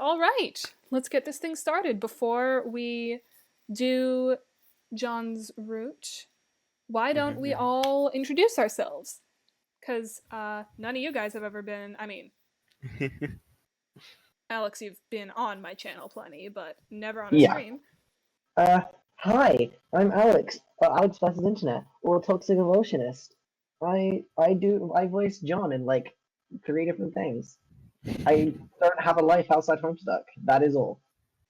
All right, let's get this thing started. Before we do John's route, why don't we all introduce ourselves? Because none of you guys have ever been, Alex, you've been on my channel plenty, but never on a stream. Hi, I'm Alex. Alex Versus Internet, or Toxic Evolutionist. I voice John in like 3 different things. I don't have a life outside Homestuck. That is all.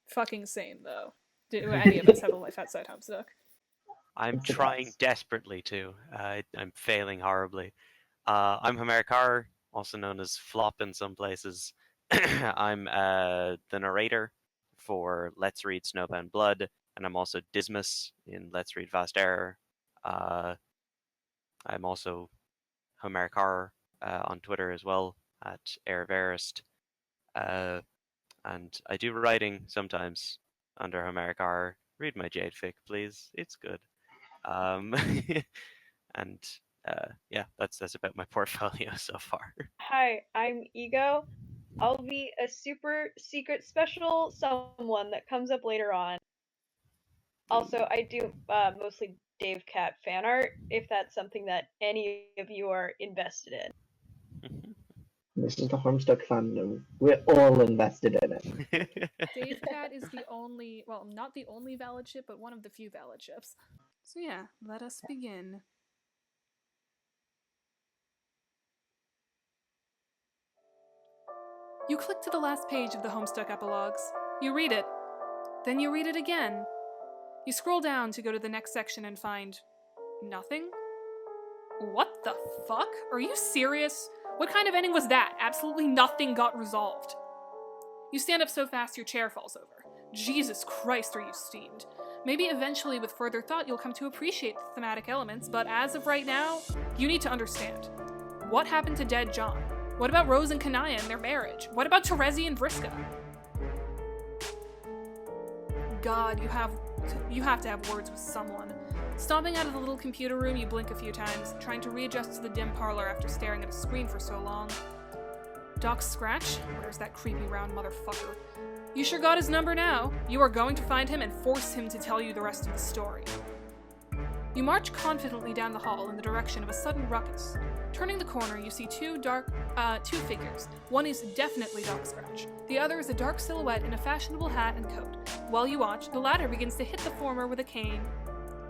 Fucking same though. Do any of us have a life outside Homestuck? I'm trying desperately to. I'm failing horribly. I'm Homercar, also known as Flop in some places. I'm the narrator for Let's Read Snowbound Blood, and I'm also Dismas in Let's Read Vast Error. I'm also Homercar on Twitter as well, at Airverist. And I do writing sometimes under Homercar. Read my Jade fic, please. It's good. And yeah, that's about my portfolio so far. Hi, I'm Ego. I'll be a super secret special someone that comes up later on. Also, I do mostly Dave Cat fan art, if that's something that any of you are invested in. This is the Homestuck fandom. We're all invested in it. Dave Cat is the only, well, not the only valid ship, but one of the few valid ships. So yeah, let us begin. You click to the last page of the Homestuck epilogues. You read it. Then you read it again. You scroll down to go to the next section and find nothing? What the fuck? Are you serious? What kind of ending was that? Absolutely nothing got resolved. You stand up so fast your chair falls over. Jesus Christ, are you steamed? Maybe eventually with further thought you'll come to appreciate the thematic elements, but as of right now, you need to understand. What happened to dead John? What about Rose and Kanaya and their marriage? What about Terezi and Vriska? God, you have to have words with someone. Stomping out of the little computer room, you blink a few times, trying to readjust to the dim parlor after staring at a screen for so long. Doc Scratch? Where's that creepy round motherfucker? You sure got his number now. You are going to find him and force him to tell you the rest of the story. You march confidently down the hall in the direction of a sudden ruckus. Turning the corner, you see two figures. One is definitely Doc Scratch. The other is a dark silhouette in a fashionable hat and coat. While you watch, the latter begins to hit the former with a cane.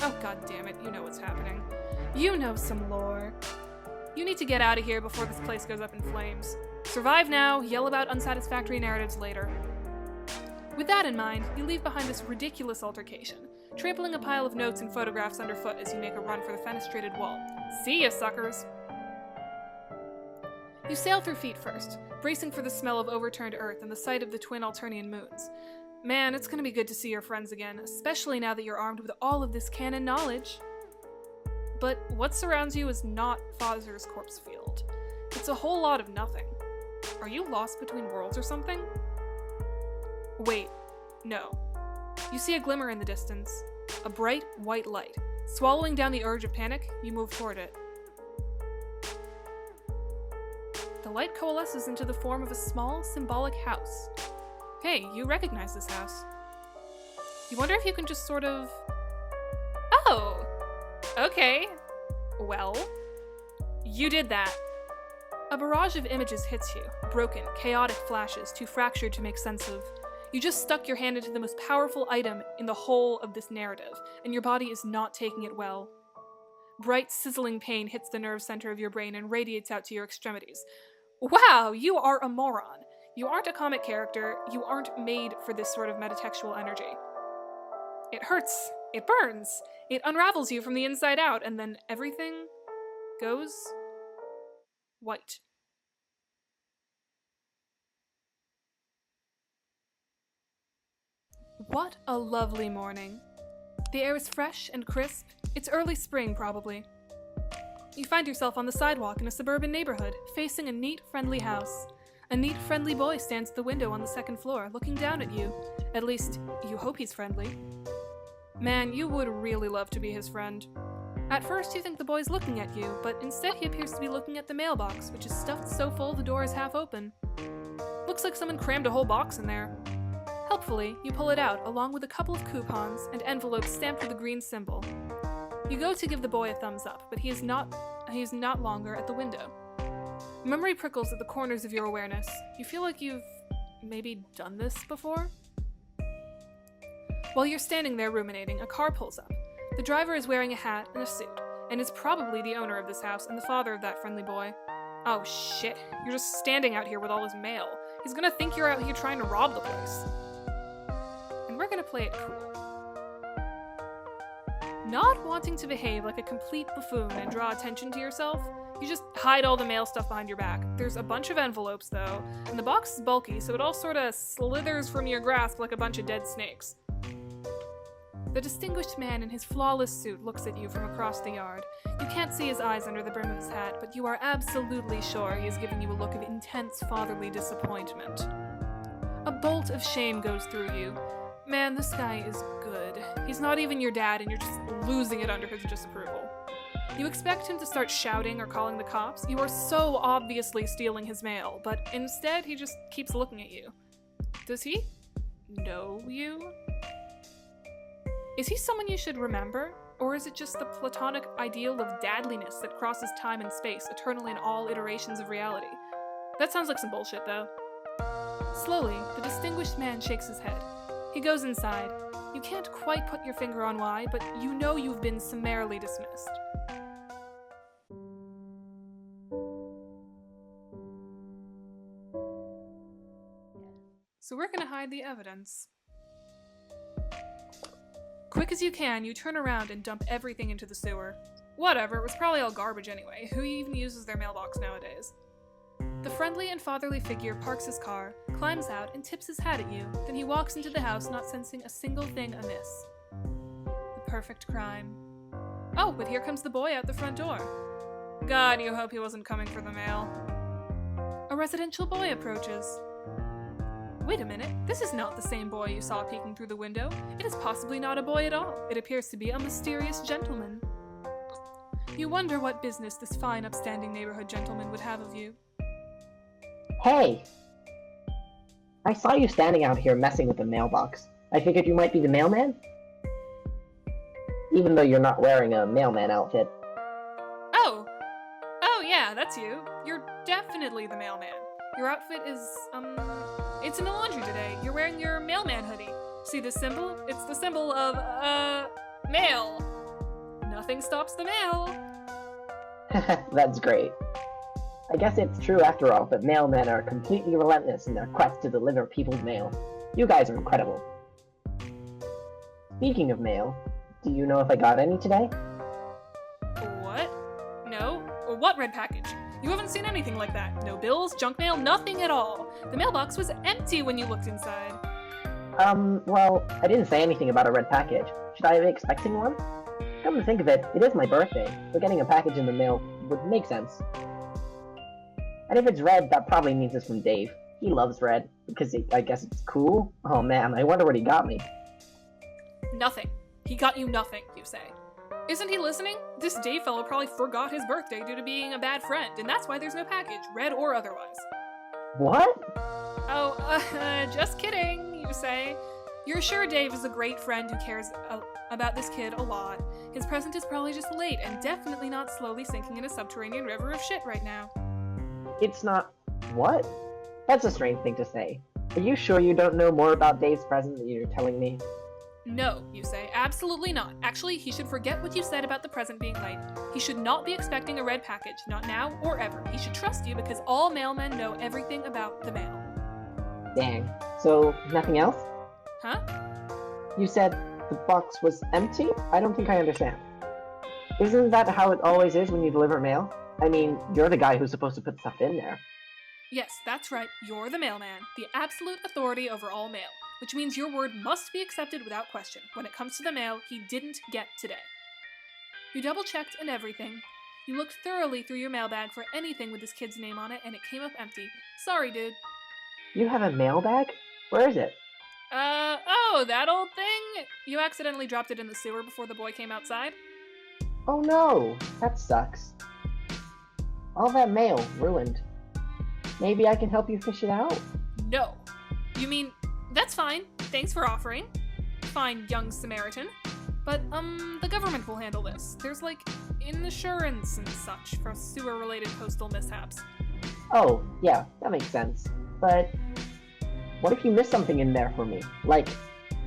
Oh god damn it, you know what's happening. You know some lore. You need to get out of here before this place goes up in flames. Survive now, yell about unsatisfactory narratives later. With that in mind, you leave behind this ridiculous altercation, trampling a pile of notes and photographs underfoot as you make a run for the fenestrated wall. See ya, suckers! You sail through feet first, bracing for the smell of overturned earth and the sight of the twin Alternian moons. Man, it's gonna be good to see your friends again, especially now that you're armed with all of this canon knowledge. But what surrounds you is not Fozer's corpse field. It's a whole lot of nothing. Are you lost between worlds or something? Wait, no. You see a glimmer in the distance, a bright white light. Swallowing down the urge of panic, you move toward it. The light coalesces into the form of a small, symbolic house. Hey, you recognize this house. You wonder if you can just sort of... Oh! Okay. Well, you did that. A barrage of images hits you, broken, chaotic flashes, too fractured to make sense of. You just stuck your hand into the most powerful item in the whole of this narrative, and your body is not taking it well. Bright, sizzling pain hits the nerve center of your brain and radiates out to your extremities. Wow, you are a moron. You aren't a comic character, you aren't made for this sort of metatextual energy. It hurts, it burns, it unravels you from the inside out, and then everything goes white. What a lovely morning. The air is fresh and crisp. It's early spring, probably. You find yourself on the sidewalk in a suburban neighborhood, facing a neat, friendly house. A neat, friendly boy stands at the window on the second floor, looking down at you. At least, you hope he's friendly. Man, you would really love to be his friend. At first, you think the boy's looking at you, but instead he appears to be looking at the mailbox, which is stuffed so full the door is half open. Look Looks like someone crammed a whole box in there. Helpfully, you pull it out, along with a couple of coupons and envelopes stamped with a green symbol. You go to give the boy a thumbs up, but he is not longer at the window. Memory prickles at the corners of your awareness. You feel like you've maybe done this before? While you're standing there ruminating, a car pulls up. The driver is wearing a hat and a suit, and is probably the owner of this house and the father of that friendly boy. Oh shit, you're just standing out here with all his mail. He's gonna think you're out here trying to rob the place. And we're gonna play it cool. Not wanting to behave like a complete buffoon and draw attention to yourself, you just hide all the mail stuff behind your back. There's a bunch of envelopes though, and the box is bulky, so it all sorta slithers from your grasp like a bunch of dead snakes. The distinguished man in his flawless suit looks at you from across the yard. You can't see his eyes under the brim of his hat, but you are absolutely sure he is giving you a look of intense fatherly disappointment. A bolt of shame goes through you. Man, this guy is good. He's not even your dad, and you're just losing it under his disapproval. You expect him to start shouting or calling the cops. You are so obviously stealing his mail, but instead he just keeps looking at you. Does he know you? Is he someone you should remember? Or is it just the platonic ideal of dadliness that crosses time and space, eternally in all iterations of reality? That sounds like some bullshit, though. Slowly, the distinguished man shakes his head. He goes inside. You can't quite put your finger on why, but you know you've been summarily dismissed. So we're gonna hide the evidence. Quick as you can, you turn around and dump everything into the sewer. Whatever, it was probably all garbage anyway. Who even uses their mailbox nowadays? The friendly and fatherly figure parks his car, climbs out, and tips his hat at you. Then he walks into the house, not sensing a single thing amiss. The perfect crime. Oh, but here comes the boy out the front door. God, you hope he wasn't coming for the mail. A residential boy approaches. Wait a minute, this is not the same boy you saw peeking through the window. It is possibly not a boy at all. It appears to be a mysterious gentleman. You wonder what business this fine, upstanding neighborhood gentleman would have of you. Hey! I saw you standing out here messing with the mailbox. I figured you might be the mailman? Even though you're not wearing a mailman outfit. Oh yeah, that's you. You're definitely the mailman. Your outfit is, it's in the laundry today. You're wearing your mailman hoodie. See this symbol? It's the symbol of, mail. Nothing stops the mail. That's great. I guess it's true after all, but mailmen are completely relentless in their quest to deliver people's mail. You guys are incredible. Speaking of mail, do you know if I got any today? What? No? What red package? You haven't seen anything like that. No bills, junk mail, nothing at all. The mailbox was empty when you looked inside. Well, I didn't say anything about a red package. Should I be expecting one? Come to think of it, it is my birthday, so getting a package in the mail would make sense. And if it's red, that probably means it's from Dave. He loves red, because I guess it's cool? Oh man, I wonder what he got me. Nothing. He got you nothing, you say. Isn't he listening? This Dave fellow probably forgot his birthday due to being a bad friend, and that's why there's no package, red or otherwise. What? Oh, just kidding, you say. You're sure Dave is a great friend who cares about this kid a lot. His present is probably just late, and definitely not slowly sinking in a subterranean river of shit right now. It's not... What? That's a strange thing to say. Are you sure you don't know more about Dave's present than you're telling me? No, you say. Absolutely not. Actually, he should forget what you said about the present being late. He should not be expecting a red package, not now or ever. He should trust you because all mailmen know everything about the mail. Dang. So, nothing else? Huh? You said the box was empty? I don't think I understand. Isn't that how it always is when you deliver mail? I mean, you're the guy who's supposed to put stuff in there. Yes, that's right. You're the mailman, the absolute authority over all mail, which means your word must be accepted without question. When it comes to the mail, he didn't get today. You double-checked and everything. You looked thoroughly through your mailbag for anything with this kid's name on it, and it came up empty. Sorry, dude. You have a mailbag? Where is it? Oh, that old thing? You accidentally dropped it in the sewer before the boy came outside? Oh no, that sucks. All that mail, ruined. Maybe I can help you fish it out? No. You mean, that's fine. Thanks for offering. Fine, young Samaritan. But, the government will handle this. There's, like, insurance and such for sewer-related postal mishaps. Oh, yeah, that makes sense. But what if you missed something in there for me? Like,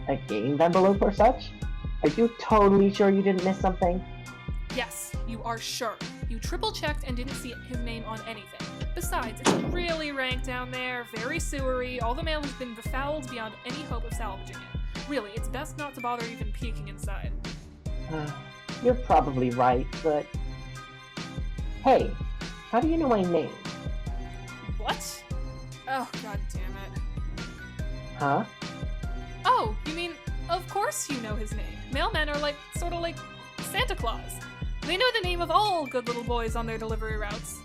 a game envelope or such? Are you totally sure you didn't miss something? Yes, you are sure. You triple-checked and didn't see his name on anything. Besides, it's really rank down there, very sewery, all the mail has been befouled beyond any hope of salvaging it. Really, it's best not to bother even peeking inside. You're probably right, but... Hey, how do you know my name? What? Oh, god damn it. Huh? Oh, you mean, of course you know his name. Mailmen are like, sort of like Santa Claus. They know the name of all good little boys on their delivery routes.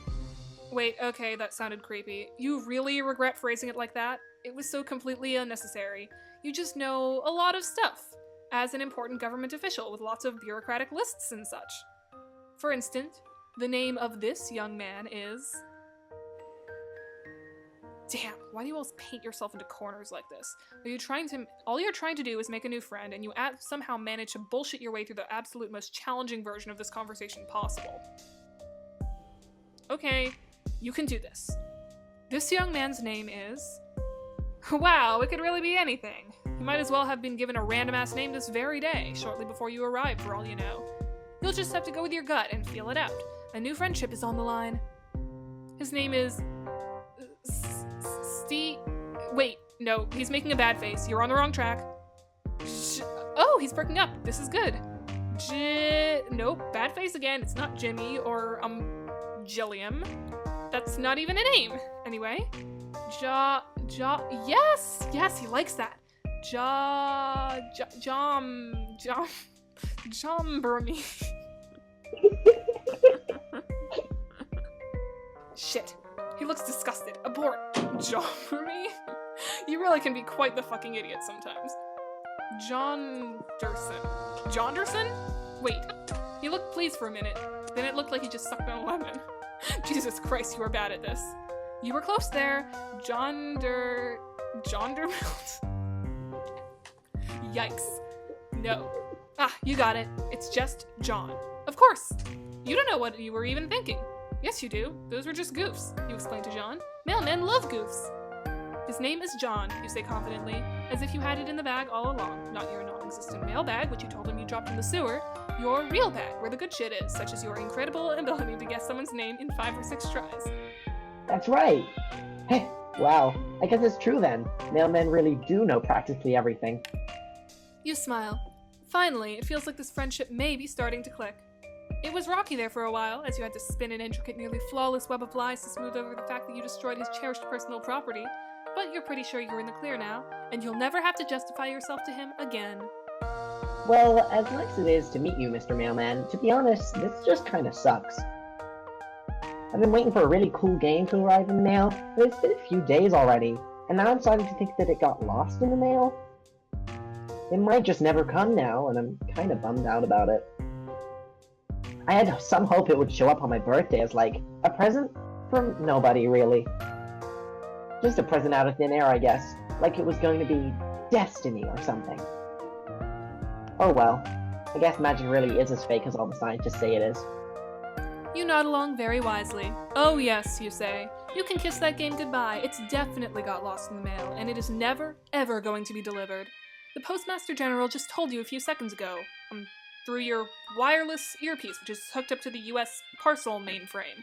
Wait, okay, that sounded creepy. You really regret phrasing it like that? It was so completely unnecessary. You just know a lot of stuff, as an important government official with lots of bureaucratic lists and such. For instance, the name of this young man is... Damn, why do you always paint yourself into corners like this? All you're trying to do is make a new friend, and you somehow manage to bullshit your way through the absolute most challenging version of this conversation possible. Okay, you can do this. This young man's name is... Wow, it could really be anything. He might as well have been given a random-ass name this very day, shortly before you arrived, for all you know. You'll just have to go with your gut and feel it out. A new friendship is on the line. His name is... Wait, no, he's making a bad face. You're on the wrong track. Oh, he's perking up. This is good. Nope, bad face again. It's not Jimmy or, Jilliam. That's not even a name. Anyway. Yes, he likes that. Jombermy. Shit. He looks disgusted. Abort. Jombermy? You really can be quite the fucking idiot sometimes. Jonderson? Wait. He looked pleased for a minute. Then it looked like he just sucked on a lemon. Jesus Christ, you are bad at this. You were close there. Jondermilt? Yikes. No. Ah, you got it. It's just John. Of course. You don't know what you were even thinking. Yes, you do. Those were just goofs, you explained to John. Mailmen love goofs. His name is John, you say confidently, as if you had it in the bag all along. Not your non-existent mail bag, which you told him you dropped in the sewer. Your real bag, where the good shit is, such as your incredible ability to guess someone's name in 5 or 6 tries. That's right. Hey, wow. I guess it's true then. Mailmen really do know practically everything. You smile. Finally, it feels like this friendship may be starting to click. It was rocky there for a while, as you had to spin an intricate, nearly flawless web of lies to smooth over the fact that you destroyed his cherished personal property, but you're pretty sure you're in the clear now, and you'll never have to justify yourself to him again. Well, as nice as it is to meet you, Mr. Mailman, to be honest, this just kinda sucks. I've been waiting for a really cool game to arrive in the mail, but it's been a few days already, and now I'm starting to think that it got lost in the mail. It might just never come now, and I'm kinda bummed out about it. I had some hope it would show up on my birthday as, like, a present from nobody, really. Just a present out of thin air, I guess. Like it was going to be destiny or something. Oh well. I guess magic really is as fake as all the scientists say it is. You nod along very wisely. Oh yes, you say. You can kiss that game goodbye. It's definitely got lost in the mail, and it is never, ever going to be delivered. The Postmaster General just told you a few seconds ago. Through your wireless earpiece, which is hooked up to the US parcel mainframe.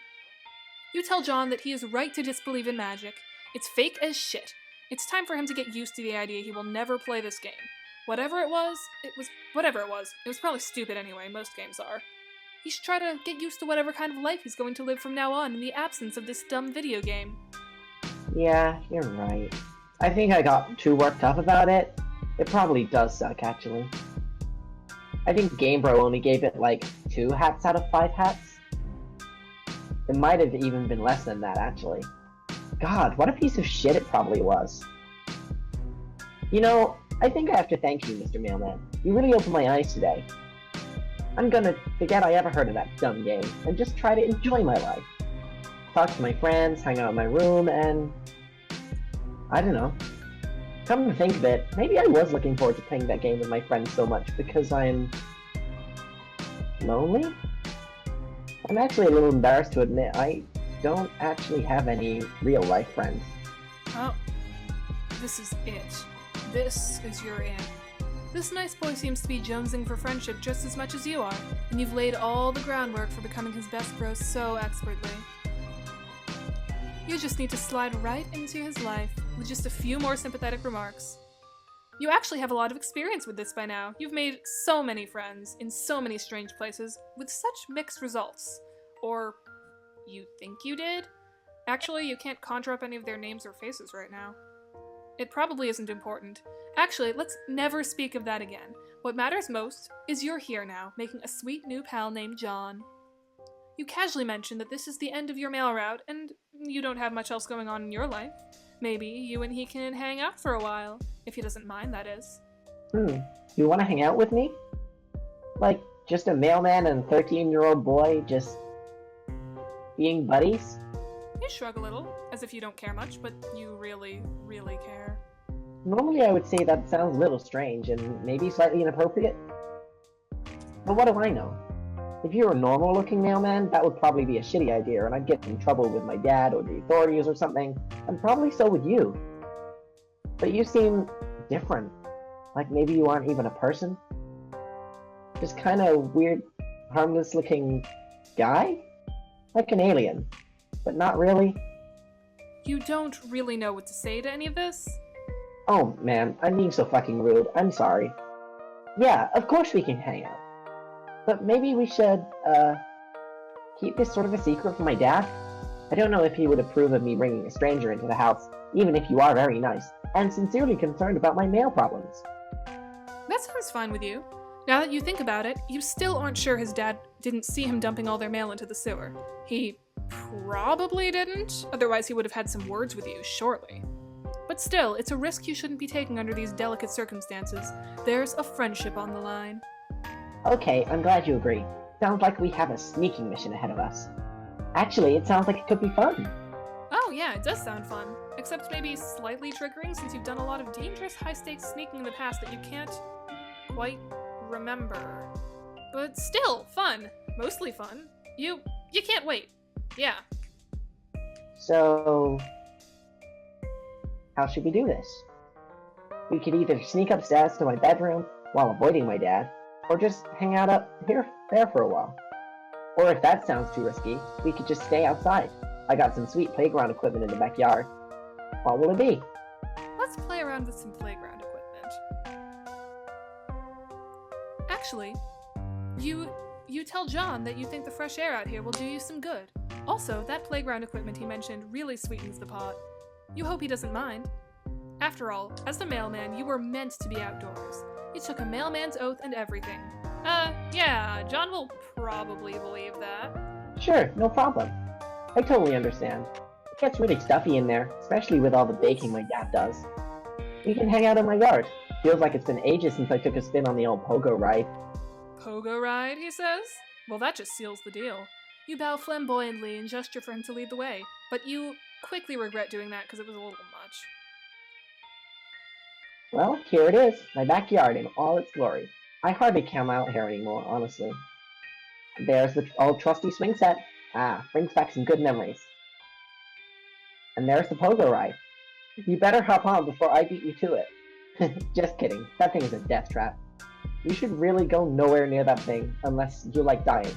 You tell John that he is right to disbelieve in magic. It's fake as shit. It's time for him to get used to the idea he will never play this game. Whatever it was. It was probably stupid anyway, most games are. He should try to get used to whatever kind of life he's going to live from now on in the absence of this dumb video game. Yeah, you're right. I think I got too worked up about it. It probably does suck, actually. I think GameBro only gave it, like, 2 hats out of 5 hats. It might have even been less than that, actually. God, what a piece of shit it probably was. You know, I think I have to thank you, Mr. Mailman. You really opened my eyes today. I'm gonna forget I ever heard of that dumb game, and just try to enjoy my life. Talk to my friends, hang out in my room, and... I don't know. Come to think of it, maybe I was looking forward to playing that game with my friends so much because I'm lonely? I'm actually a little embarrassed to admit I don't actually have any real-life friends. Oh, this is it. This is your in. This nice boy seems to be jonesing for friendship just as much as you are, and you've laid all the groundwork for becoming his best bro so expertly. You just need to slide right into his life with just a few more sympathetic remarks. You actually have a lot of experience with this by now. You've made so many friends in so many strange places with such mixed results. Or you think you did? Actually, you can't conjure up any of their names or faces right now. It probably isn't important. Actually, let's never speak of that again. What matters most is you're here now, making a sweet new pal named John. You casually mentioned that this is the end of your mail route, and you don't have much else going on in your life. Maybe you and he can hang out for a while, if he doesn't mind, that is. You want to hang out with me? Like, just a mailman and a 13-year-old boy just being buddies? You shrug a little, as if you don't care much, but you really, really care. Normally I would say that sounds a little strange and maybe slightly inappropriate. But what do I know? If you were a normal-looking mailman, that would probably be a shitty idea, and I'd get in trouble with my dad or the authorities or something, and probably so would you. But you seem different. Like maybe you aren't even a person? Just kind of weird, harmless-looking guy? Like an alien. But not really. You don't really know what to say to any of this? Oh man, I'm being so fucking rude. I'm sorry. Yeah, of course we can hang out. But maybe we should, keep this sort of a secret from my dad? I don't know if he would approve of me bringing a stranger into the house, even if you are very nice, and sincerely concerned about my mail problems. That sounds fine with you. Now that you think about it, you still aren't sure his dad didn't see him dumping all their mail into the sewer. He probably didn't, otherwise he would have had some words with you, surely. But still, it's a risk you shouldn't be taking under these delicate circumstances. There's a friendship on the line. Okay, I'm glad you agree. Sounds like we have a sneaking mission ahead of us. Actually, it sounds like it could be fun. Oh yeah, it does sound fun. Except maybe slightly triggering since you've done a lot of dangerous high-stakes sneaking in the past that you can't quite remember. But still, fun. Mostly fun. You can't wait. Yeah. So, how should we do this? We could either sneak upstairs to my bedroom while avoiding my dad, or just hang out up there for a while. Or if that sounds too risky, we could just stay outside. I got some sweet playground equipment in the backyard. What will it be? Let's play around with some playground equipment. Actually, you tell John that you think the fresh air out here will do you some good. Also, that playground equipment he mentioned really sweetens the pot. You hope he doesn't mind. After all, as the mailman, you were meant to be outdoors. You took a mailman's oath and everything. Yeah, John will probably believe that. Sure, no problem. I totally understand. It gets really stuffy in there, especially with all the baking my dad does. We can hang out in my yard. Feels like it's been ages since I took a spin on the old pogo ride. Pogo ride, he says? Well, that just seals the deal. You bow flamboyantly and gesture for him to lead the way, but you quickly regret doing that because it was a little much. Well, here it is, my backyard in all its glory. I hardly come out here anymore, honestly. There's the old trusty swing set. Brings back some good memories. And there's the pogo ride. You better hop on before I beat you to it. Just kidding, that thing is a death trap. You should really go nowhere near that thing, unless you like dying.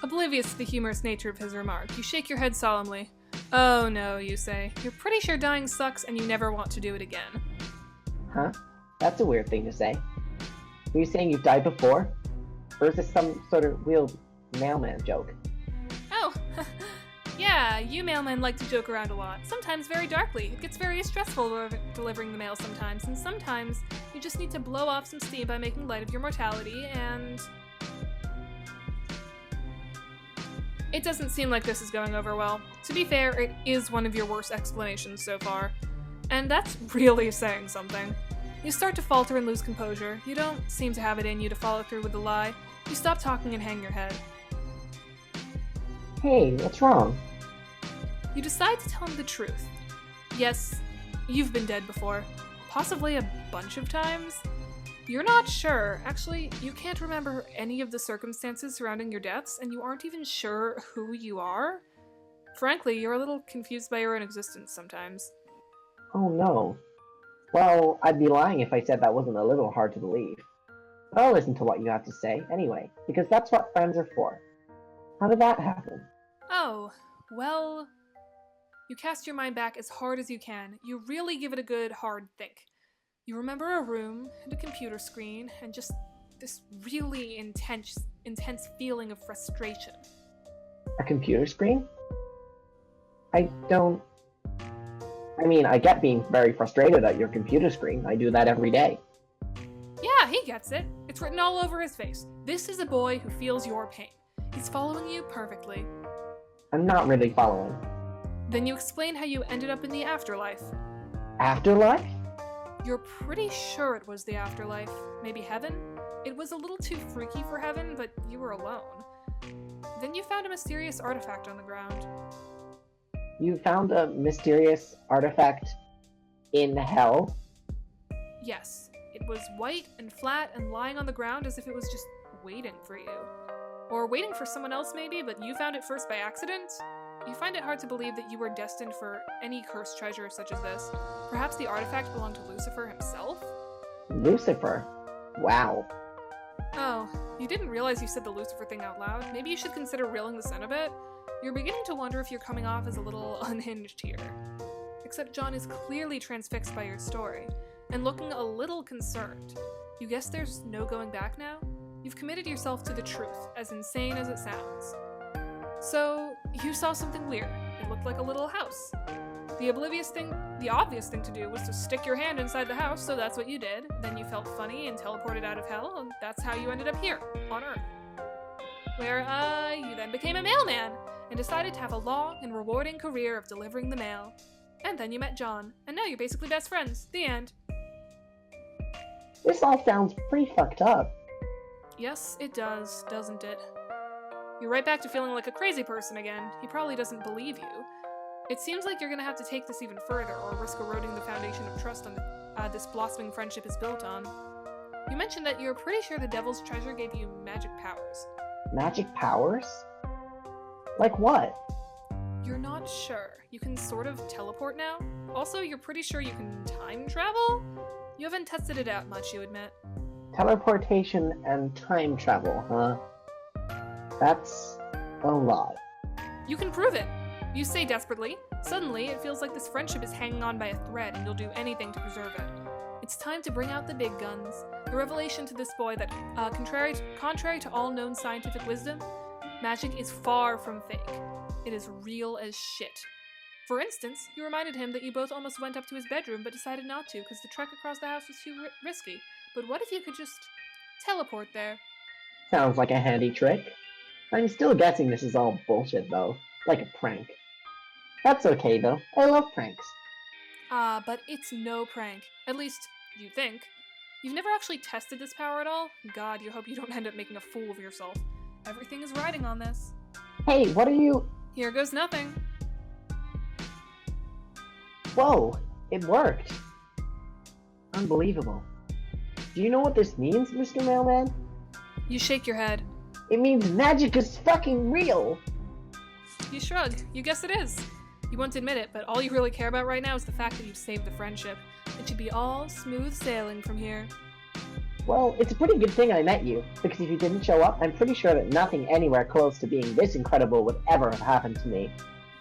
Oblivious to the humorous nature of his remark, you shake your head solemnly. Oh no, you say. You're pretty sure dying sucks and you never want to do it again. Huh? That's a weird thing to say. Are you saying you've died before? Or is this some sort of real mailman joke? Oh, yeah, you mailmen like to joke around a lot, sometimes very darkly. It gets very stressful delivering the mail sometimes, and sometimes you just need to blow off some steam by making light of your mortality, and... It doesn't seem like this is going over well. To be fair, it is one of your worst explanations so far. And that's really saying something. You start to falter and lose composure. You don't seem to have it in you to follow through with the lie. You stop talking and hang your head. Hey, what's wrong? You decide to tell him the truth. Yes, You've been dead before. Possibly a bunch of times? You're not sure. Actually, you can't remember any of the circumstances surrounding your deaths, and you aren't even sure who you are? Frankly, you're a little confused by your own existence sometimes. Oh no. Well, I'd be lying if I said that wasn't a little hard to believe. But I'll listen to what you have to say anyway, because that's what friends are for. How did that happen? Oh, well... You cast your mind back as hard as you can. You really give it a good, hard think. You remember a room, and a computer screen, and just this really intense feeling of frustration. A computer screen? I mean, I get being very frustrated at your computer screen. I do that every day. Yeah, he gets it. It's written all over his face. This is a boy who feels your pain. He's following you perfectly. I'm not really following. Then you explain how you ended up in the afterlife. Afterlife? You're pretty sure it was the afterlife. Maybe heaven? It was a little too freaky for heaven, but you were alone. Then you found a mysterious artifact on the ground. You found a mysterious artifact in hell? Yes, it was white and flat and lying on the ground as if it was just waiting for you. Or waiting for someone else maybe, but you found it first by accident? You find it hard to believe that you were destined for any cursed treasure such as this. Perhaps the artifact belonged to Lucifer himself? Lucifer? Wow. Oh, you didn't realize you said the Lucifer thing out loud. Maybe you should consider reeling this in a bit. You're beginning to wonder if you're coming off as a little unhinged here. Except John is clearly transfixed by your story, and looking a little concerned. You guess there's no going back now? You've committed yourself to the truth, as insane as it sounds. So, you saw something weird. It looked like a little house. The obvious thing to do was to stick your hand inside the house, so that's what you did. Then you felt funny and teleported out of hell, and that's how you ended up here, on Earth. Where, you then became a mailman, and decided to have a long and rewarding career of delivering the mail. And then you met John, and now you're basically best friends. The end. This all sounds pretty fucked up. Yes, it does, doesn't it? You're right back to feeling like a crazy person again. He probably doesn't believe you. It seems like you're gonna have to take this even further, or risk eroding the foundation of trust on this blossoming friendship is built on. You mentioned that you're pretty sure the Devil's Treasure gave you magic powers. Magic powers? Like what? You're not sure. You can sort of teleport now. Also, you're pretty sure you can time travel? You haven't tested it out much, you admit. Teleportation and time travel, huh? That's a lot. You can prove it. You say desperately. Suddenly, it feels like this friendship is hanging on by a thread and you'll do anything to preserve it. It's time to bring out the big guns. The revelation to this boy that, contrary to all known scientific wisdom, magic is far from fake. It is real as shit. For instance, you reminded him that you both almost went up to his bedroom but decided not to because the trek across the house was too risky. But what if you could just teleport there? Sounds like a handy trick. I'm still guessing this is all bullshit though, like a prank. That's okay though, I love pranks. But it's no prank. At least, you think. You've never actually tested this power at all? God, you hope you don't end up making a fool of yourself. Everything is riding on this. Hey, what are you... Here goes nothing. Whoa, it worked. Unbelievable. Do you know what this means, Mr. Mailman? You shake your head. It means magic is fucking real! You shrug. You guess it is. You won't admit it, but all you really care about right now is the fact that you've saved the friendship. It should be all smooth sailing from here. Well, it's a pretty good thing I met you, because if you didn't show up, I'm pretty sure that nothing anywhere close to being this incredible would ever have happened to me.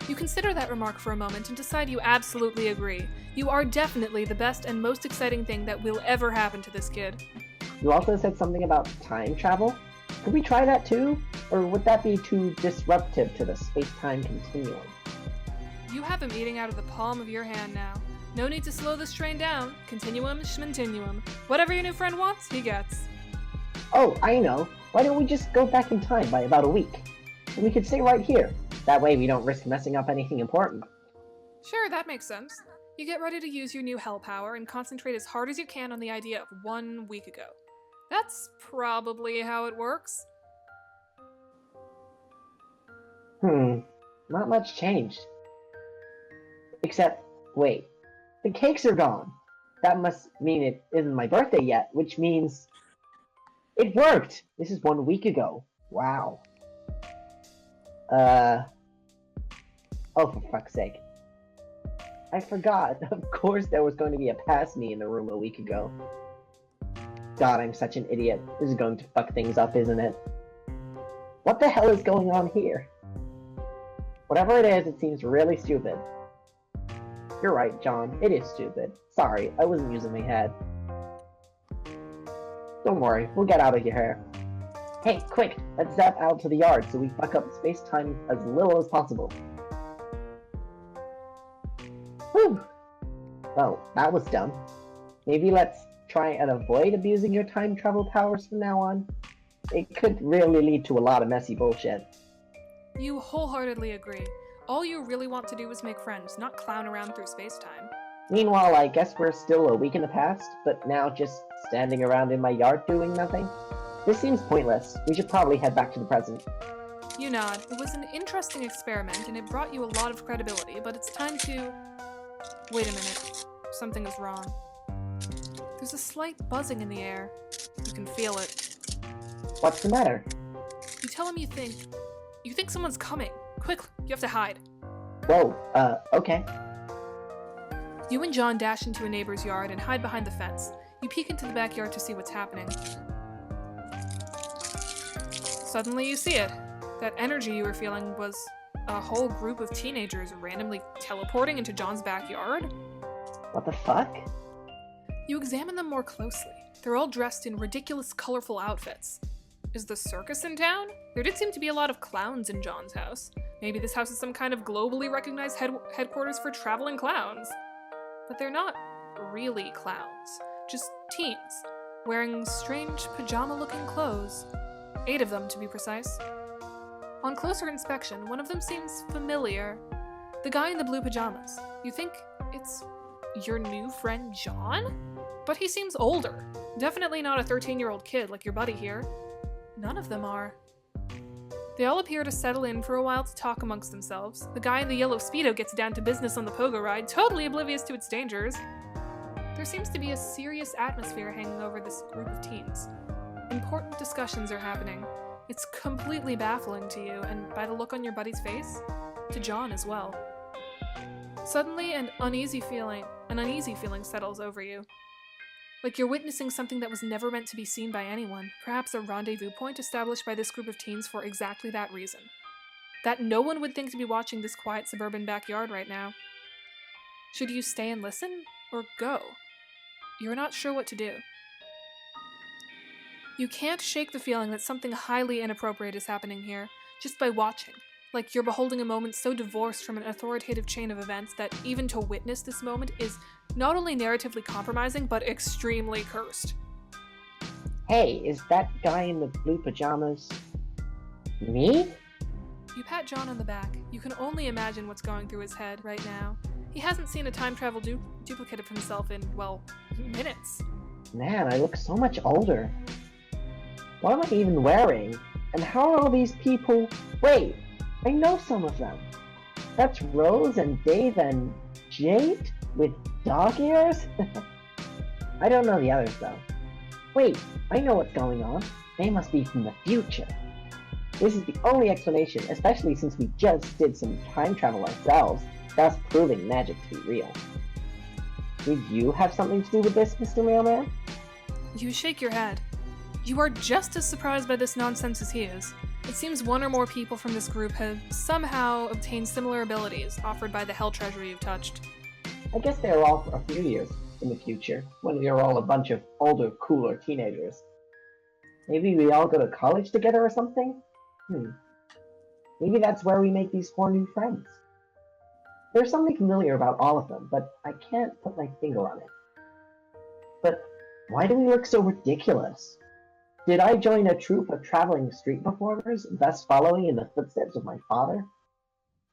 You consider that remark for a moment and decide you absolutely agree. You are definitely the best and most exciting thing that will ever happen to this kid. You also said something about time travel? Could we try that too? Or would that be too disruptive to the space-time continuum? You have him eating out of the palm of your hand now. No need to slow this train down. Continuum, schmintinuum. Whatever your new friend wants, he gets. Oh, I know. Why don't we just go back in time by about a week? And we could stay right here. That way we don't risk messing up anything important. Sure, that makes sense. You get ready to use your new hell power and concentrate as hard as you can on the idea of 1 week ago. That's probably how it works. Not much changed. Except, wait. The cakes are gone. That must mean it isn't my birthday yet, which means... It worked! This is 1 week ago. Wow. Oh, for fuck's sake. I forgot. Of course there was going to be a past me in the room a week ago. God, I'm such an idiot. This is going to fuck things up, isn't it? What the hell is going on here? Whatever it is, it seems really stupid. You're right, John. It is stupid. Sorry, I wasn't using my head. Don't worry, we'll get out of here. Hey, quick! Let's zap out to the yard so we fuck up space-time as little as possible. Whew! Well, that was dumb. Maybe let's try and avoid abusing your time travel powers from now on. It could really lead to a lot of messy bullshit. You wholeheartedly agree. All you really want to do is make friends, not clown around through space-time. Meanwhile, I guess we're still a week in the past, but now just standing around in my yard doing nothing? This seems pointless. We should probably head back to the present. You nod. It was an interesting experiment, and it brought you a lot of credibility, but it's time to... Wait a minute. Something is wrong. There's a slight buzzing in the air. You can feel it. What's the matter? You tell him you think someone's coming. Quickly, you have to hide. Whoa, okay. You and John dash into a neighbor's yard and hide behind the fence. You peek into the backyard to see what's happening. Suddenly you see it. That energy you were feeling was a whole group of teenagers randomly teleporting into John's backyard? What the fuck? You examine them more closely. They're all dressed in ridiculous, colorful outfits. Is the circus in town? There did seem to be a lot of clowns in John's house. Maybe this house is some kind of globally recognized headquarters for traveling clowns. But they're not really clowns, just teens, wearing strange pajama-looking clothes. 8 of them, to be precise. On closer inspection, one of them seems familiar. The guy in the blue pajamas. You think it's your new friend John? But he seems older. Definitely not a 13-year-old kid like your buddy here. None of them are. They all appear to settle in for a while to talk amongst themselves. The guy in the yellow Speedo gets down to business on the pogo ride, totally oblivious to its dangers. There seems to be a serious atmosphere hanging over this group of teens. Important discussions are happening. It's completely baffling to you, and by the look on your buddy's face, to John as well. Suddenly, an uneasy feeling settles over you. Like you're witnessing something that was never meant to be seen by anyone, perhaps a rendezvous point established by this group of teens for exactly that reason. That no one would think to be watching this quiet suburban backyard right now. Should you stay and listen, or go? You're not sure what to do. You can't shake the feeling that something highly inappropriate is happening here, just by watching. Like you're beholding a moment so divorced from an authoritative chain of events that even to witness this moment is not only narratively compromising, but extremely cursed. Hey, is that guy in the blue pajamas... me? You pat John on the back. You can only imagine what's going through his head right now. He hasn't seen a time travel duplicate of himself in, well, minutes. Man, I look so much older. What am I even wearing? And how are all these people... Wait, I know some of them. That's Rose and Dave and Jade with dog ears? I don't know the others though. Wait, I know what's going on. They must be from the future. This is the only explanation, especially since we just did some time travel ourselves, thus proving magic to be real. Did you have something to do with this, Mr. Mailman? You shake your head. You are just as surprised by this nonsense as he is. It seems one or more people from this group have somehow obtained similar abilities offered by the Hell Treasure you've touched. I guess they were all for a few years in the future, when we were all a bunch of older, cooler teenagers. Maybe we all go to college together or something? Maybe that's where we make these 4 new friends. There's something familiar about all of them, but I can't put my finger on it. But why do we look so ridiculous? Did I join a troupe of traveling street performers, thus following in the footsteps of my father?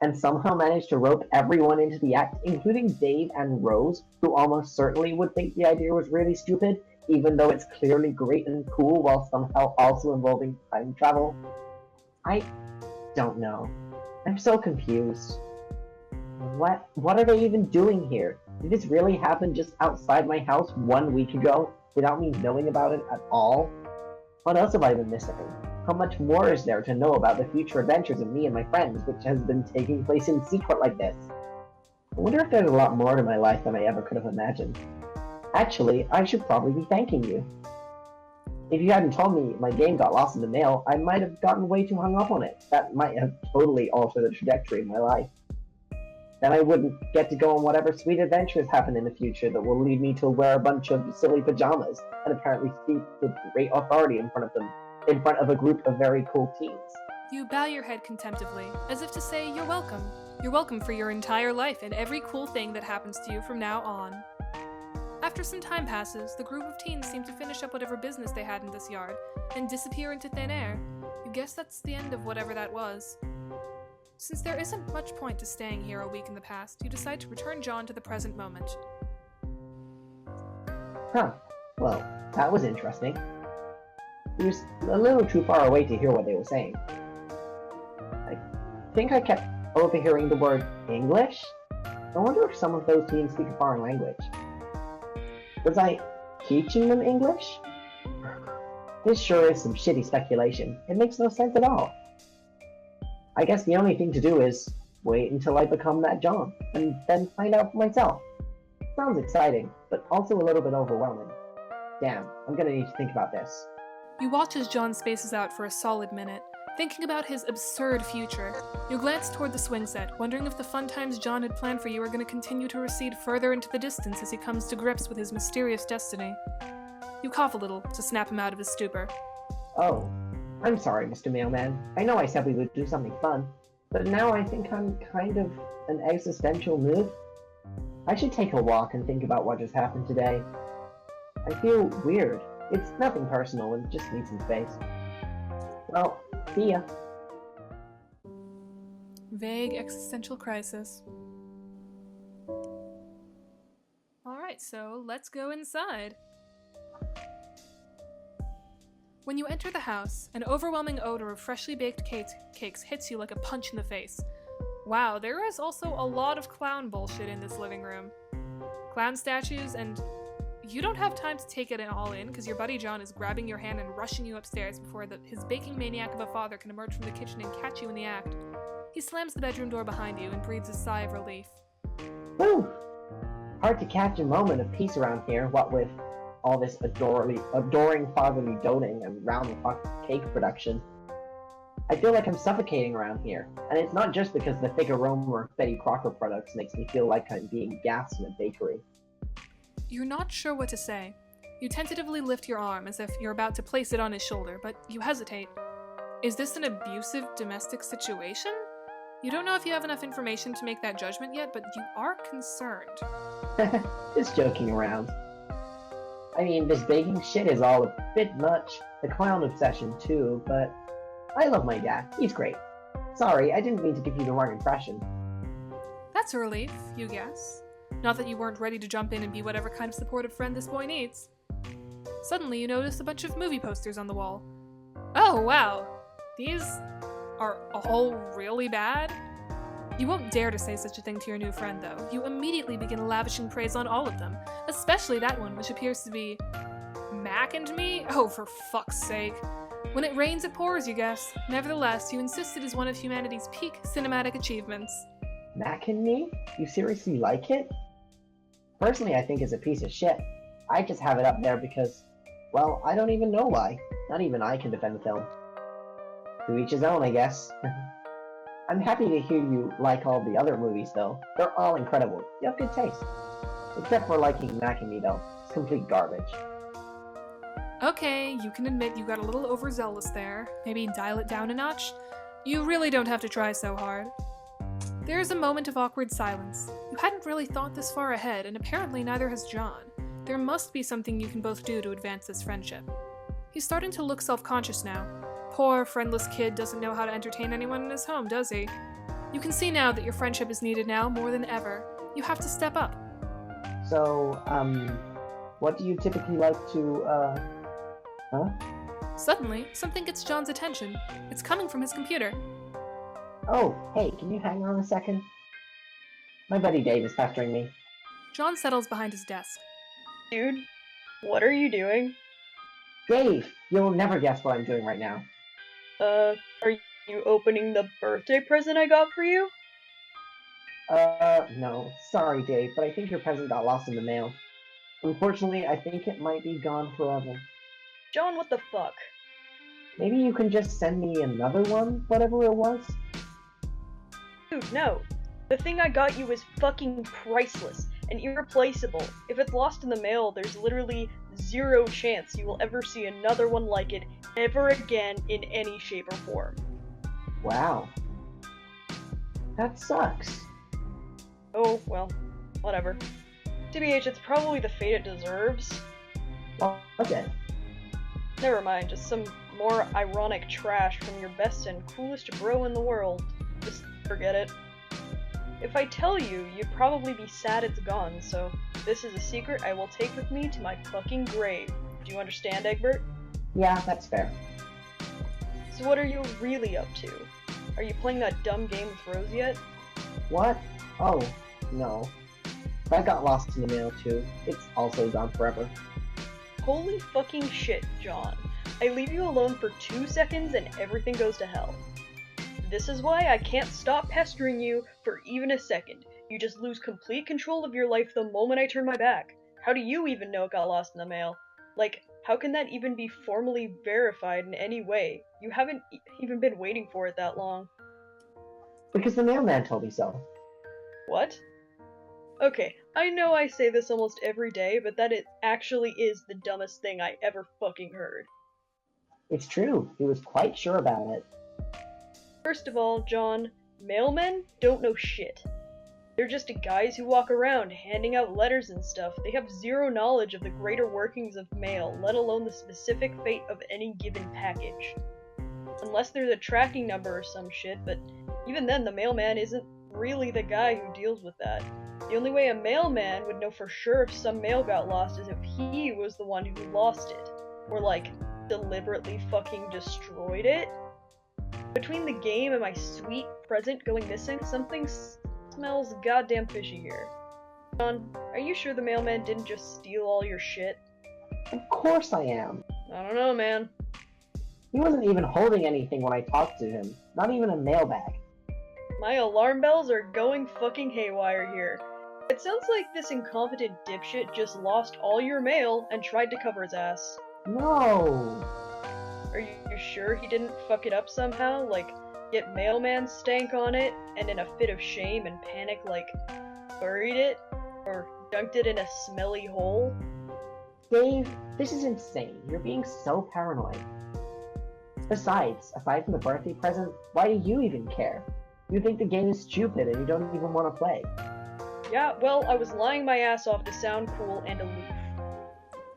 And somehow managed to rope everyone into the act, including Dave and Rose, who almost certainly would think the idea was really stupid, even though it's clearly great and cool while somehow also involving time travel? I don't know. I'm so confused. What are they even doing here? Did this really happen just outside my house 1 week ago, without me knowing about it at all? What else have I been missing? How much more is there to know about the future adventures of me and my friends, which has been taking place in secret like this? I wonder if there's a lot more to my life than I ever could have imagined. Actually, I should probably be thanking you. If you hadn't told me my game got lost in the mail, I might have gotten way too hung up on it. That might have totally altered the trajectory of my life. Then I wouldn't get to go on whatever sweet adventures happen in the future that will lead me to wear a bunch of silly pajamas and apparently speak with great authority in front of a group of very cool teens. You bow your head contemptibly, as if to say you're welcome. You're welcome for your entire life and every cool thing that happens to you from now on. After some time passes, the group of teens seem to finish up whatever business they had in this yard and disappear into thin air. You guess that's the end of whatever that was. Since there isn't much point to staying here a week in the past, you decide to return John to the present moment. Huh. Well, that was interesting. He was a little too far away to hear what they were saying. I think I kept overhearing the word English? I wonder if some of those teens speak a foreign language. Was I teaching them English? This sure is some shitty speculation. It makes no sense at all. I guess the only thing to do is wait until I become that John, and then find out for myself. Sounds exciting, but also a little bit overwhelming. Damn, I'm gonna need to think about this. You watch as John spaces out for a solid minute, thinking about his absurd future. You glance toward the swing set, wondering if the fun times John had planned for you are going to continue to recede further into the distance as he comes to grips with his mysterious destiny. You cough a little to snap him out of his stupor. Oh, I'm sorry, Mr. Mailman. I know I said we would do something fun, but now I think I'm kind of an existential mood. I should take a walk and think about what just happened today. I feel weird. It's nothing personal and just need some space. Well, see ya. Vague existential crisis. Alright, so let's go inside. When you enter the house, an overwhelming odor of freshly baked cakes hits you like a punch in the face. Wow, there is also a lot of clown bullshit in this living room. Clown statues, and you don't have time to take it all in because your buddy John is grabbing your hand and rushing you upstairs before his baking maniac of a father can emerge from the kitchen and catch you in the act. He slams the bedroom door behind you and breathes a sigh of relief. Woo! Hard to catch a moment of peace around here, what with all this adoring fatherly doting and round-the-clock cake production. I feel like I'm suffocating around here, and it's not just because the thick aroma of Betty Crocker products makes me feel like I'm being gassed in a bakery. You're not sure what to say. You tentatively lift your arm as if you're about to place it on his shoulder, but you hesitate. Is this an abusive domestic situation? You don't know if you have enough information to make that judgment yet, but you are concerned. Just joking around. I mean, this baking shit is all a bit much. The clown obsession too, but I love my dad. He's great. Sorry, I didn't mean to give you the wrong impression. That's a relief, you guess. Not that you weren't ready to jump in and be whatever kind of supportive friend this boy needs. Suddenly, you notice a bunch of movie posters on the wall. Oh, wow. These are all really bad? You won't dare to say such a thing to your new friend, though. You immediately begin lavishing praise on all of them, especially that one, which appears to be Mac and Me? Oh, for fuck's sake. When it rains, it pours, you guess. Nevertheless, you insist it is one of humanity's peak cinematic achievements. Mac and Me? You seriously like it? Personally, I think it's a piece of shit. I just have it up there because, well, I don't even know why. Not even I can defend the film. To each his own, I guess. I'm happy to hear you like all the other movies, though. They're all incredible. You have good taste. Except for liking Mac and Me, though. It's complete garbage. Okay, you can admit you got a little overzealous there. Maybe dial it down a notch? You really don't have to try so hard. There is a moment of awkward silence. You hadn't really thought this far ahead, and apparently neither has John. There must be something you can both do to advance this friendship. He's starting to look self-conscious now. Poor, friendless kid doesn't know how to entertain anyone in his home, does he? You can see now that your friendship is needed now more than ever. You have to step up. So, what do you typically like to, huh? Suddenly, something gets John's attention. It's coming from his computer. Oh, hey, can you hang on a second? My buddy Dave is pestering me. John settles behind his desk. Dude, what are you doing? Dave, you'll never guess what I'm doing right now. Are you opening the birthday present I got for you? No. Sorry, Dave, but I think your present got lost in the mail. Unfortunately, I think it might be gone forever. John, what the fuck? Maybe you can just send me another one, whatever it was? Dude, no. The thing I got you is fucking priceless and irreplaceable. If it's lost in the mail, there's literally zero chance you will ever see another one like it ever again in any shape or form. Wow. That sucks. Oh, well, whatever. TBH, it's probably the fate it deserves. Okay. Never mind, just some more ironic trash from your best and coolest bro in the world. Just forget it. If I tell you, you'd probably be sad it's gone, so this is a secret I will take with me to my fucking grave. Do you understand, Egbert? Yeah, that's fair. So what are you really up to? Are you playing that dumb game with Rose yet? What? Oh, no. That got lost in the mail too. It's also gone forever. Holy fucking shit, John. I leave you alone for 2 seconds and everything goes to hell. This is why I can't stop pestering you for even a second. You just lose complete control of your life the moment I turn my back. How do you even know it got lost in the mail? Like, how can that even be formally verified in any way? You haven't even been waiting for it that long. Because the mailman told me so. What? Okay, I know I say this almost every day, but that it actually is the dumbest thing I ever fucking heard. It's true. He was quite sure about it. First of all, John, mailmen don't know shit. They're just guys who walk around handing out letters and stuff. They have zero knowledge of the greater workings of mail, let alone the specific fate of any given package. Unless there's a tracking number or some shit, but even then the mailman isn't really the guy who deals with that. The only way a mailman would know for sure if some mail got lost is if he was the one who lost it. Or like, deliberately fucking destroyed it. Between the game and my sweet present going missing, something smells goddamn fishy here. John, are you sure the mailman didn't just steal all your shit? Of course I am. I don't know, man. He wasn't even holding anything when I talked to him. Not even a mailbag. My alarm bells are going fucking haywire here. It sounds like this incompetent dipshit just lost all your mail and tried to cover his ass. No. Are you sure he didn't fuck it up somehow? Like, get mailman stank on it, and in a fit of shame and panic, like, buried it? Or dunked it in a smelly hole? Dave, this is insane. You're being so paranoid. Besides, aside from the birthday present, why do you even care? You think the game is stupid and you don't even want to play. Yeah, well, I was lying my ass off to sound cool and aloof.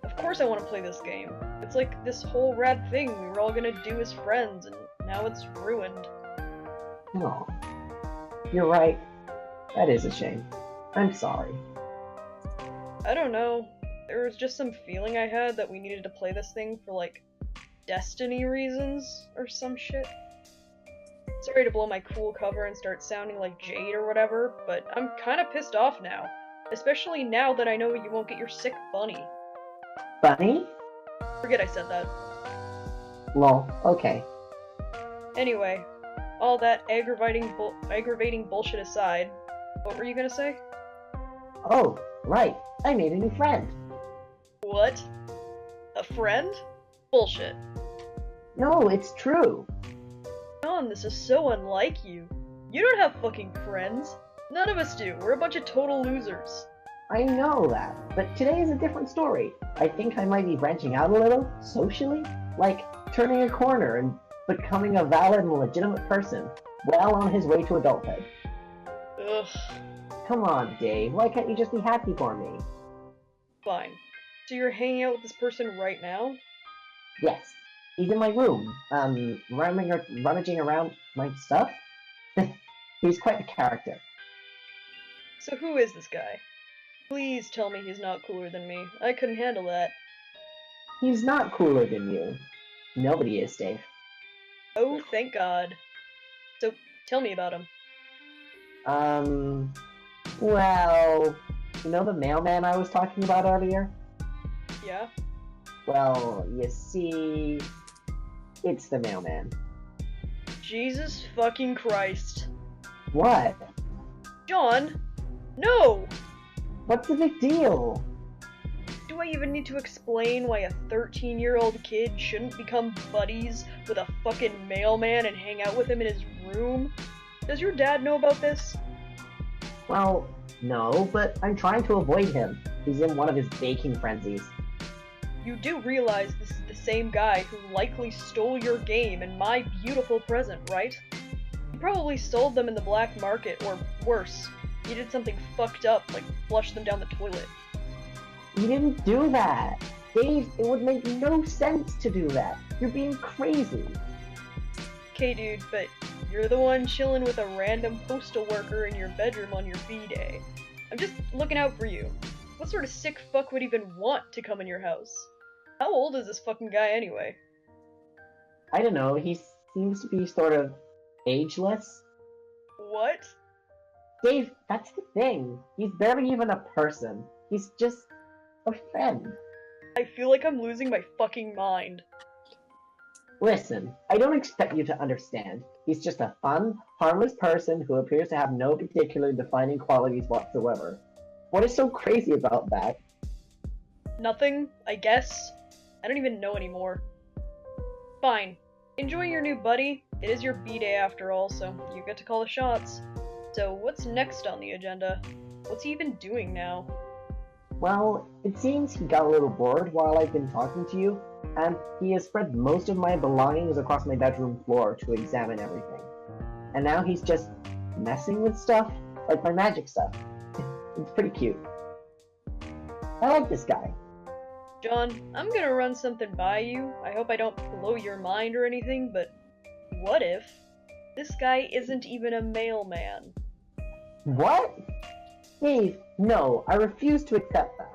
Of course I want to play this game. It's like this whole rad thing we were all gonna do as friends, and now it's ruined. No. You're right. That is a shame. I'm sorry. I don't know. There was just some feeling I had that we needed to play this thing for, like, destiny reasons or some shit. Sorry to blow my cool cover and start sounding like Jade or whatever, but I'm kinda pissed off now. Especially now that I know you won't get your sick bunny. Bunny? Forget I said that. Lol, okay. Anyway, all that aggravating bullshit aside, what were you gonna say? Oh, right. I made a new friend. What? A friend? Bullshit. No, it's true. John, this is so unlike you. You don't have fucking friends. None of us do. We're a bunch of total losers. I know that, but today is a different story. I think I might be branching out a little, socially. Like, turning a corner and becoming a valid and legitimate person, well on his way to adulthood. Ugh. Come on, Dave, why can't you just be happy for me? Fine. So you're hanging out with this person right now? Yes. He's in my room, rummaging around my stuff. He's quite a character. So who is this guy? Please tell me he's not cooler than me. I couldn't handle that. He's not cooler than you. Nobody is, Dave. Oh, thank God. So, tell me about him. Well, You know the mailman I was talking about earlier? Yeah? Well, you see, it's the mailman. Jesus fucking Christ. What? John? No! What's the big deal? Do I even need to explain why a 13-year-old kid shouldn't become buddies with a fucking mailman and hang out with him in his room? Does your dad know about this? Well, no, but I'm trying to avoid him. He's in one of his baking frenzies. You do realize this is the same guy who likely stole your game and my beautiful present, right? He probably sold them in the black market, or worse, he did something fucked up, like flush them down the toilet. You didn't do that! Dave, it would make no sense to do that. You're being crazy. Okay, dude, but you're the one chilling with a random postal worker in your bedroom on your B-day. I'm just looking out for you. What sort of sick fuck would even want to come in your house? How old is this fucking guy anyway? I don't know, he seems to be sort of ageless. What? Dave, that's the thing. He's barely even a person. He's just a friend. I feel like I'm losing my fucking mind. Listen, I don't expect you to understand. He's just a fun, harmless person who appears to have no particular defining qualities whatsoever. What is so crazy about that? Nothing, I guess. I don't even know anymore. Fine. Enjoy your new buddy. It is your B-day after all, so you get to call the shots. So what's next on the agenda? What's he even doing now? Well, it seems he got a little bored while I've been talking to you, and he has spread most of my belongings across my bedroom floor to examine everything. And now he's just messing with stuff, like my magic stuff. It's pretty cute. I like this guy. John, I'm gonna run something by you. I hope I don't blow your mind or anything, but what if this guy isn't even a mailman? What? Dave, no, I refuse to accept that.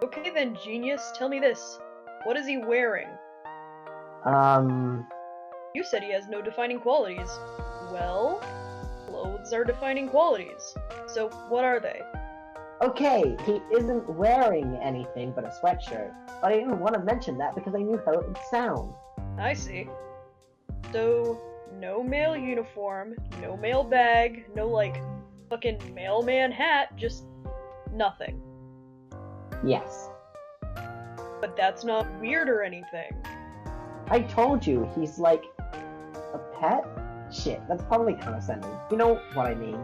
Okay then, genius, tell me this. What is he wearing? You You said he has no defining qualities. Well, clothes are defining qualities. So what are they? Okay, he isn't wearing anything but a sweatshirt, but I didn't want to mention that because I knew how it would sound. I see. So, no mail uniform, no mail bag, no like fucking mailman hat, just nothing. Yes. But that's not weird or anything. I told you, he's like a pet? Shit, that's probably condescending. You know what I mean.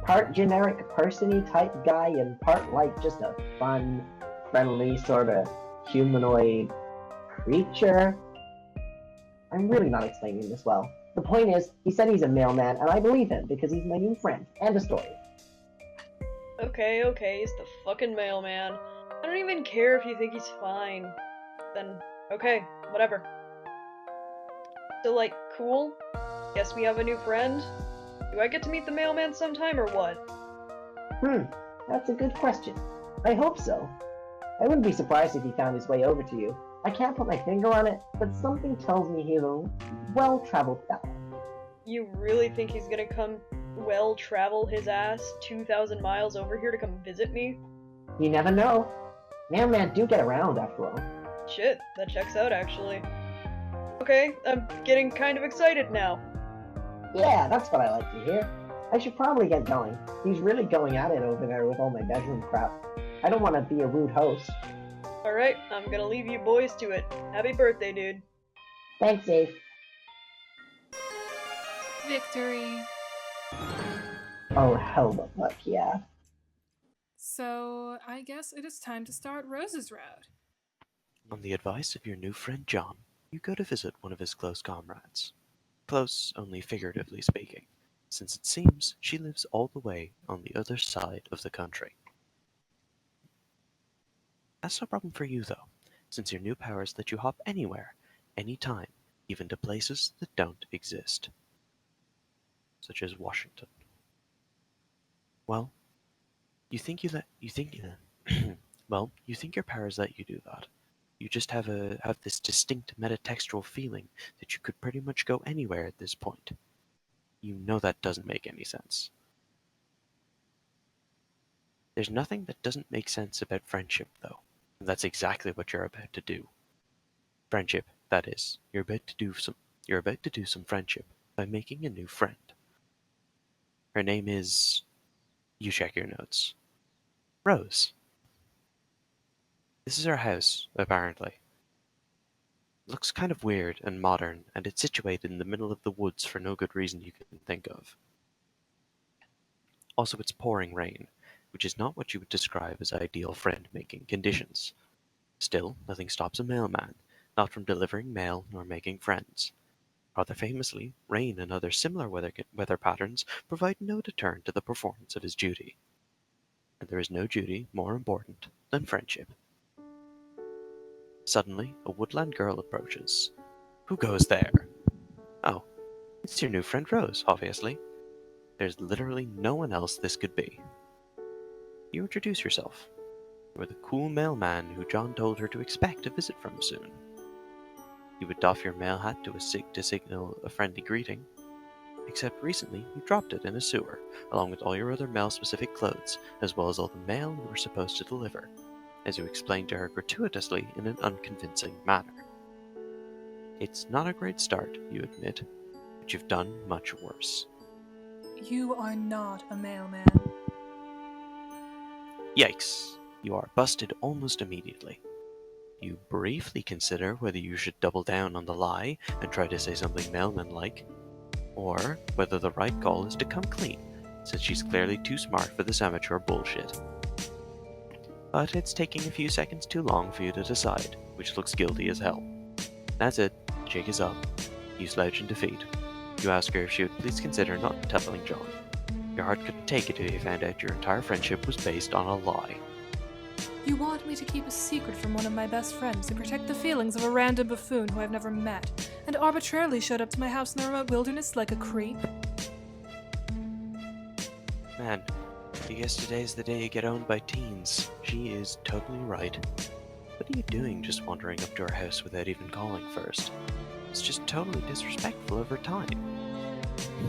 Part generic person-y type guy and part like just a fun, friendly sort of humanoid creature. I'm really not explaining this well. The point is, he said he's a mailman, and I believe him because he's my new friend. End of story. Okay, he's the fucking mailman. I don't even care if you think he's fine. Then, okay, whatever. So, like, cool? Guess we have a new friend? Do I get to meet the mailman sometime or what? That's a good question. I hope so. I wouldn't be surprised if he found his way over to you. I can't put my finger on it, but something tells me he's a well-traveled fellow. You really think he's gonna come travel his ass 2,000 miles over here to come visit me? You never know. Mailmen do get around, after all. Shit, that checks out actually. Okay, I'm getting kind of excited now. Yeah, that's what I like to hear. I should probably get going. He's really going at it over there with all my bedroom crap. I don't want to be a rude host. Alright, I'm gonna leave you boys to it. Happy birthday, dude. Thanks, Dave. Victory. Oh, hell the fuck yeah. So, I guess it is time to start Rose's route. On the advice of your new friend John, you go to visit one of his close comrades. Close only figuratively speaking, since it seems she lives all the way on the other side of the country. That's no problem for you, though, since your new powers let you hop anywhere, anytime, even to places that don't exist. Such as Washington. Well, you think your powers let you do that. You just have this distinct metatextual feeling that you could pretty much go anywhere at this point. You know that doesn't make any sense. There's nothing that doesn't make sense about friendship, though. And that's exactly what you're about to do. Friendship, that is. You're about to do some friendship by making a new friend. Her name is... You check your notes. Rose. This is her house, apparently. It looks kind of weird and modern, and it's situated in the middle of the woods for no good reason you can think of. Also, it's pouring rain, which is not what you would describe as ideal friend-making conditions. Still, nothing stops a mailman, not from delivering mail nor making friends. Rather famously, rain and other similar weather patterns provide no deterrent to the performance of his duty. And there is no duty more important than friendship. Suddenly, a woodland girl approaches. Who goes there? Oh, it's your new friend Rose, obviously. There's literally no one else this could be. You introduce yourself. You're the cool mailman who John told her to expect a visit from soon. You would doff your mail hat to signal a friendly greeting, except recently you dropped it in a sewer, along with all your other mail-specific clothes, as well as all the mail you were supposed to deliver, as you explained to her gratuitously in an unconvincing manner. It's not a great start, you admit, but you've done much worse. You are not a mailman. Yikes! You are busted almost immediately. You briefly consider whether you should double down on the lie and try to say something mailman-like, or whether the right call is to come clean, since she's clearly too smart for this amateur bullshit. But it's taking a few seconds too long for you to decide, which looks guilty as hell. That's it, the jig is up. You slouch in defeat. You ask her if she would please consider not telling John. Your heart couldn't take it if you found out your entire friendship was based on a lie. You want me to keep a secret from one of my best friends to protect the feelings of a random buffoon who I've never met, and arbitrarily showed up to my house in the remote wilderness like a creep? Man, I guess today's the day you get owned by teens. She is totally right. What are you doing just wandering up to her house without even calling first? It's just totally disrespectful of her time.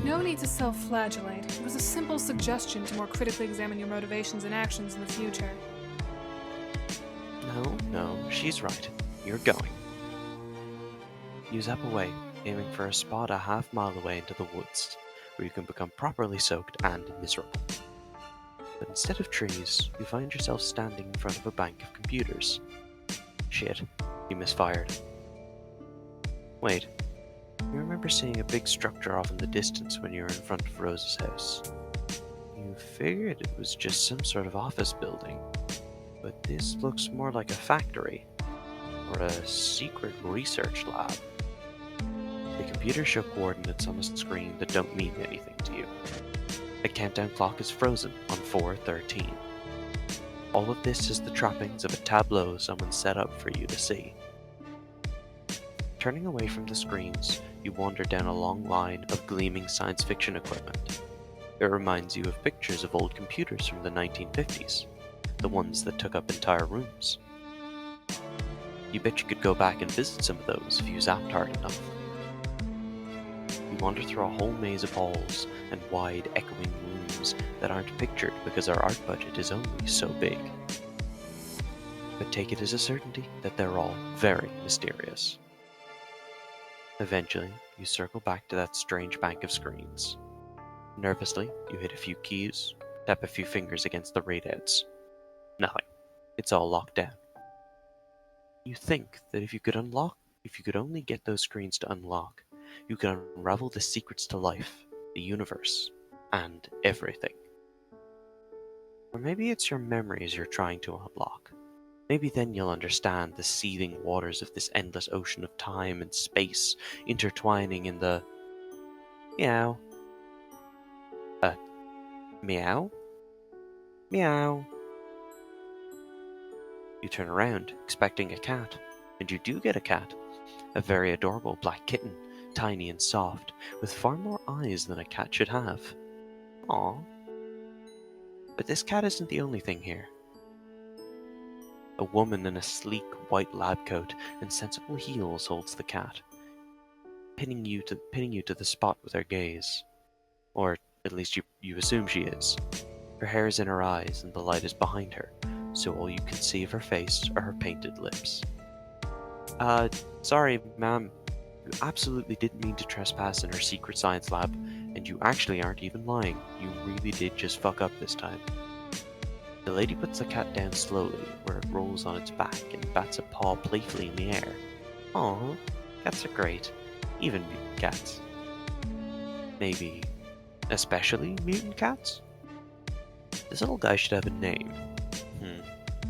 No need to self-flagellate. It was a simple suggestion to more critically examine your motivations and actions in the future. No, she's right. You're going. You zap away, aiming for a spot a half-mile away into the woods, where you can become properly soaked and miserable. But instead of trees, you find yourself standing in front of a bank of computers. Shit, you misfired. Wait, you remember seeing a big structure off in the distance when you were in front of Rose's house. You figured it was just some sort of office building, but this looks more like a factory, or a secret research lab. The computer show coordinates on a screen that don't mean anything to you. The countdown clock is frozen on 4:13. All of this is the trappings of a tableau someone set up for you to see. Turning away from the screens, you wander down a long line of gleaming science fiction equipment. It reminds you of pictures of old computers from the 1950s, the ones that took up entire rooms. You bet you could go back and visit some of those if you zapped hard enough. You wander through a whole maze of halls and wide, echoing rooms that aren't pictured because our art budget is only so big. But take it as a certainty that they're all very mysterious. Eventually, you circle back to that strange bank of screens. Nervously, you hit a few keys, tap a few fingers against the readouts. Nothing. It's all locked down. You think that if you could only get those screens to unlock, you could unravel the secrets to life, the universe, and everything. Or maybe it's your memories you're trying to unlock. Maybe then you'll understand the seething waters of this endless ocean of time and space intertwining in the... Meow. Meow? Meow. You turn around, expecting a cat, and you do get a cat. A very adorable black kitten, tiny and soft, with far more eyes than a cat should have. Aww. But this cat isn't the only thing here. A woman in a sleek white lab coat and sensible heels holds the cat, pinning you to the spot with her gaze. Or at least you assume she is. Her hair is in her eyes and the light is behind her, so all you can see of her face are her painted lips. Sorry, ma'am. You absolutely didn't mean to trespass in her secret science lab, and you actually aren't even lying. You really did just fuck up this time. The lady puts the cat down slowly, where it rolls on its back and bats a paw playfully in the air. Aw, cats are great. Even mutant cats. Maybe especially mutant cats? This little guy should have a name.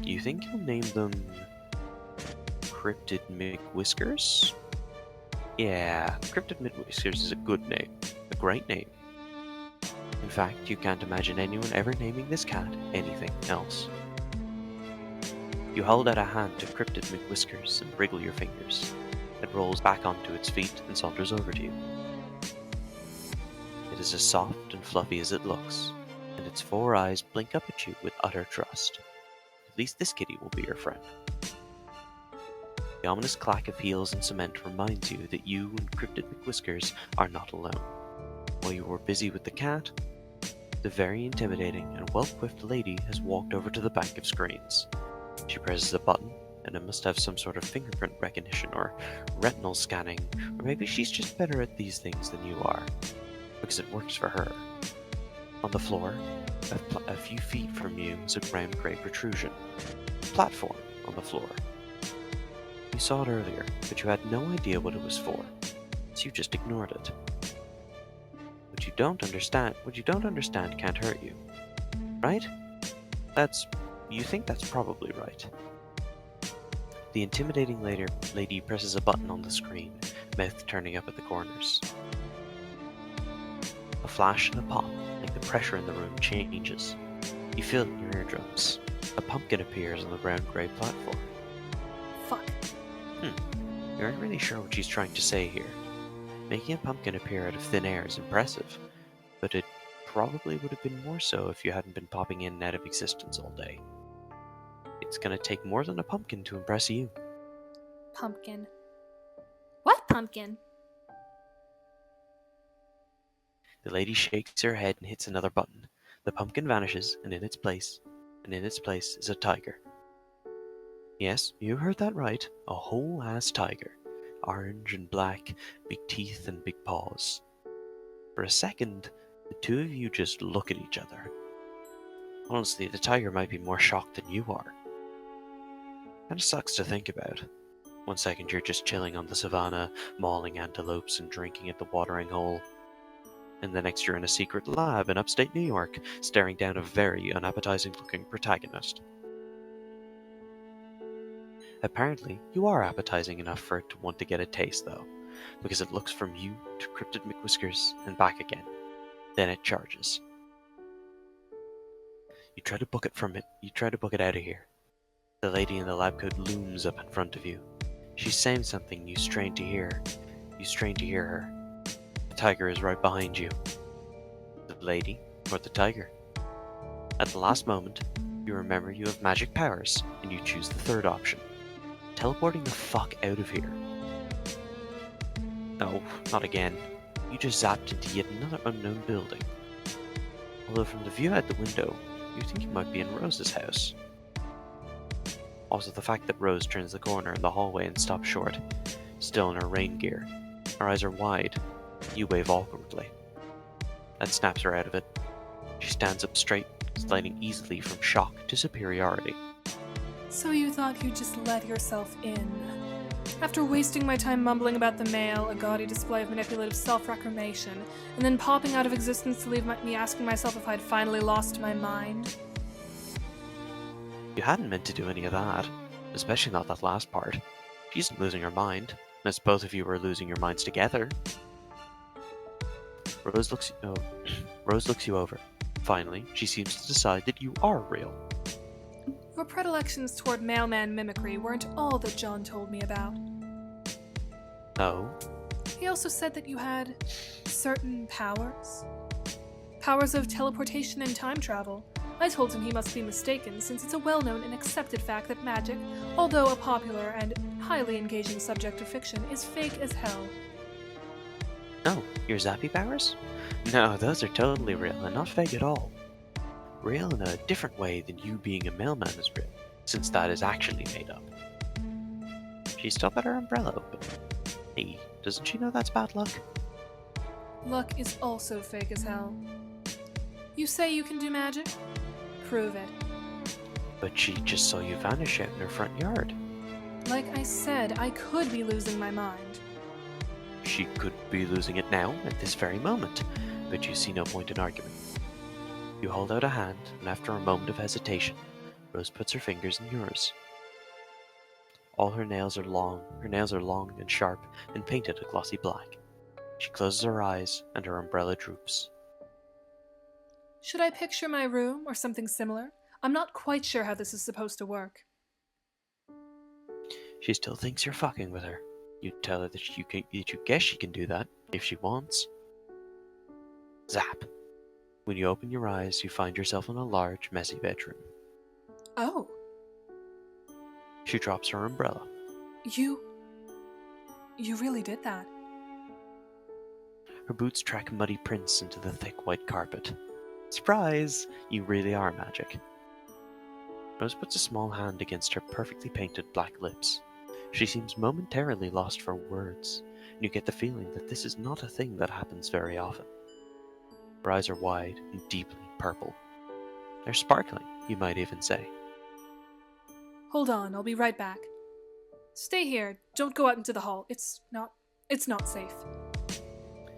Do you think you'll name them Cryptid McWhiskers? Yeah, Cryptid McWhiskers is a good name. A great name. In fact, you can't imagine anyone ever naming this cat anything else. You hold out a hand to Cryptid McWhiskers and wriggle your fingers. It rolls back onto its feet and saunters over to you. It is as soft and fluffy as it looks, and its 4 eyes blink up at you with utter trust. At least this kitty will be your friend. The ominous clack of heels in cement reminds you that you and Cryptid McWhiskers are not alone. While you were busy with the cat, the very intimidating and well-equipped lady has walked over to the bank of screens. She presses a button, and it must have some sort of fingerprint recognition or retinal scanning, or maybe she's just better at these things than you are, because it works for her. On the floor, a few feet from you is a brown grey protrusion. A platform on the floor. You saw it earlier, but you had no idea what it was for, so you just ignored it. What you don't understand can't hurt you. Right? You think that's probably right. The intimidating lady presses a button on the screen, mouth turning up at the corners. A flash and a pop, like the pressure in the room changes. You feel it in your eardrums. A pumpkin appears on the brown-grey platform. Fuck. You aren't really sure what she's trying to say here. Making a pumpkin appear out of thin air is impressive, but it probably would have been more so if you hadn't been popping in and out of existence all day. It's gonna take more than a pumpkin to impress you. Pumpkin. What pumpkin? The lady shakes her head and hits another button. The pumpkin vanishes, and in its place is a tiger. Yes, you heard that right. A whole-ass tiger. Orange and black, big teeth and big paws. For a second, the two of you just look at each other. Honestly, the tiger might be more shocked than you are. Kinda sucks to think about. One second you're just chilling on the savannah, mauling antelopes and drinking at the watering hole. And the next you're in a secret lab in upstate New York, staring down a very unappetizing-looking protagonist. Apparently, you are appetizing enough for it to want to get a taste, though, because it looks from you to Cryptid McWhiskers and back again. Then it charges. You try to book it out of here. The lady in the lab coat looms up in front of you. She's saying something you strain to hear. You strain to hear her. The tiger is right behind you. The lady or the tiger? At the last moment, you remember you have magic powers, and you choose the third option. Teleporting the fuck out of here. No, not again. You just zapped into yet another unknown building. Although from the view out the window, you think you might be in Rose's house. Also the fact that Rose turns the corner in the hallway and stops short, still in her rain gear. Her eyes are wide. You wave awkwardly. That snaps her out of it. She stands up straight, sliding easily from shock to superiority. So you thought you'd just let yourself in. After wasting my time mumbling about the mail, a gaudy display of manipulative self-reclamation, and then popping out of existence to leave me asking myself if I'd finally lost my mind. You hadn't meant to do any of that, especially not that last part. She isn't losing her mind, unless both of you were losing your minds together. Rose looks you over. Finally, she seems to decide that you are real. Your predilections toward mailman mimicry weren't all that John told me about. Oh? He also said that you had certain powers. Powers of teleportation and time travel. I told him he must be mistaken, since it's a well-known and accepted fact that magic, although a popular and highly engaging subject of fiction, is fake as hell. Oh, your zappy powers? No, those are totally real and not fake at all. real in a different way than you being a mailman is real, since that is actually made up. She's still got her umbrella open. Hey, doesn't she know that's bad luck? Luck is also fake as hell. You say you can do magic? Prove it. But she just saw you vanish out in her front yard. Like I said, I could be losing my mind. She could be losing it now, at this very moment, but you see no point in arguing. You hold out a hand, and after a moment of hesitation, Rose puts her fingers in yours. All her nails are long and sharp, and painted a glossy black. She closes her eyes, and her umbrella droops. Should I picture my room, or something similar? I'm not quite sure how this is supposed to work. She still thinks you're fucking with her. You tell her that you guess she can do that, if she wants. Zap! When you open your eyes, you find yourself in a large, messy bedroom. Oh. She drops her umbrella. You really did that. Her boots track muddy prints into the thick white carpet. Surprise! You really are magic. Rose puts a small hand against her perfectly painted black lips. She seems momentarily lost for words, and you get the feeling that this is not a thing that happens very often. Her eyes are wide and deeply purple. They're sparkling, you might even say. Hold on, I'll be right back. Stay here. Don't go out into the hall. It's not safe.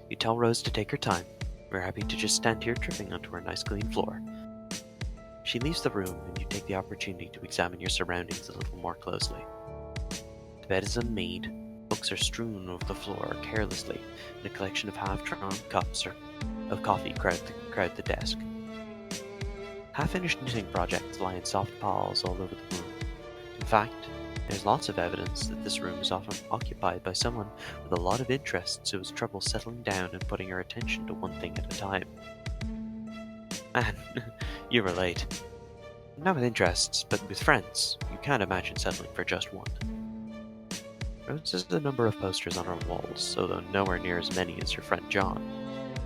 You tell Rose to take her time. We're happy to just stand here tripping onto her nice clean floor. She leaves the room, and you take the opportunity to examine your surroundings a little more closely. The bed is unmade, books are strewn over the floor carelessly, and a collection of half-drawn cups of coffee crowd the desk. Half-finished knitting projects lie in soft piles all over the room. In fact, there's lots of evidence that this room is often occupied by someone with a lot of interests who has trouble settling down and putting her attention to one thing at a time. Man, you relate. Not with interests, but with friends. You can't imagine settling for just one. Rose has a number of posters on her walls, although nowhere near as many as your friend John.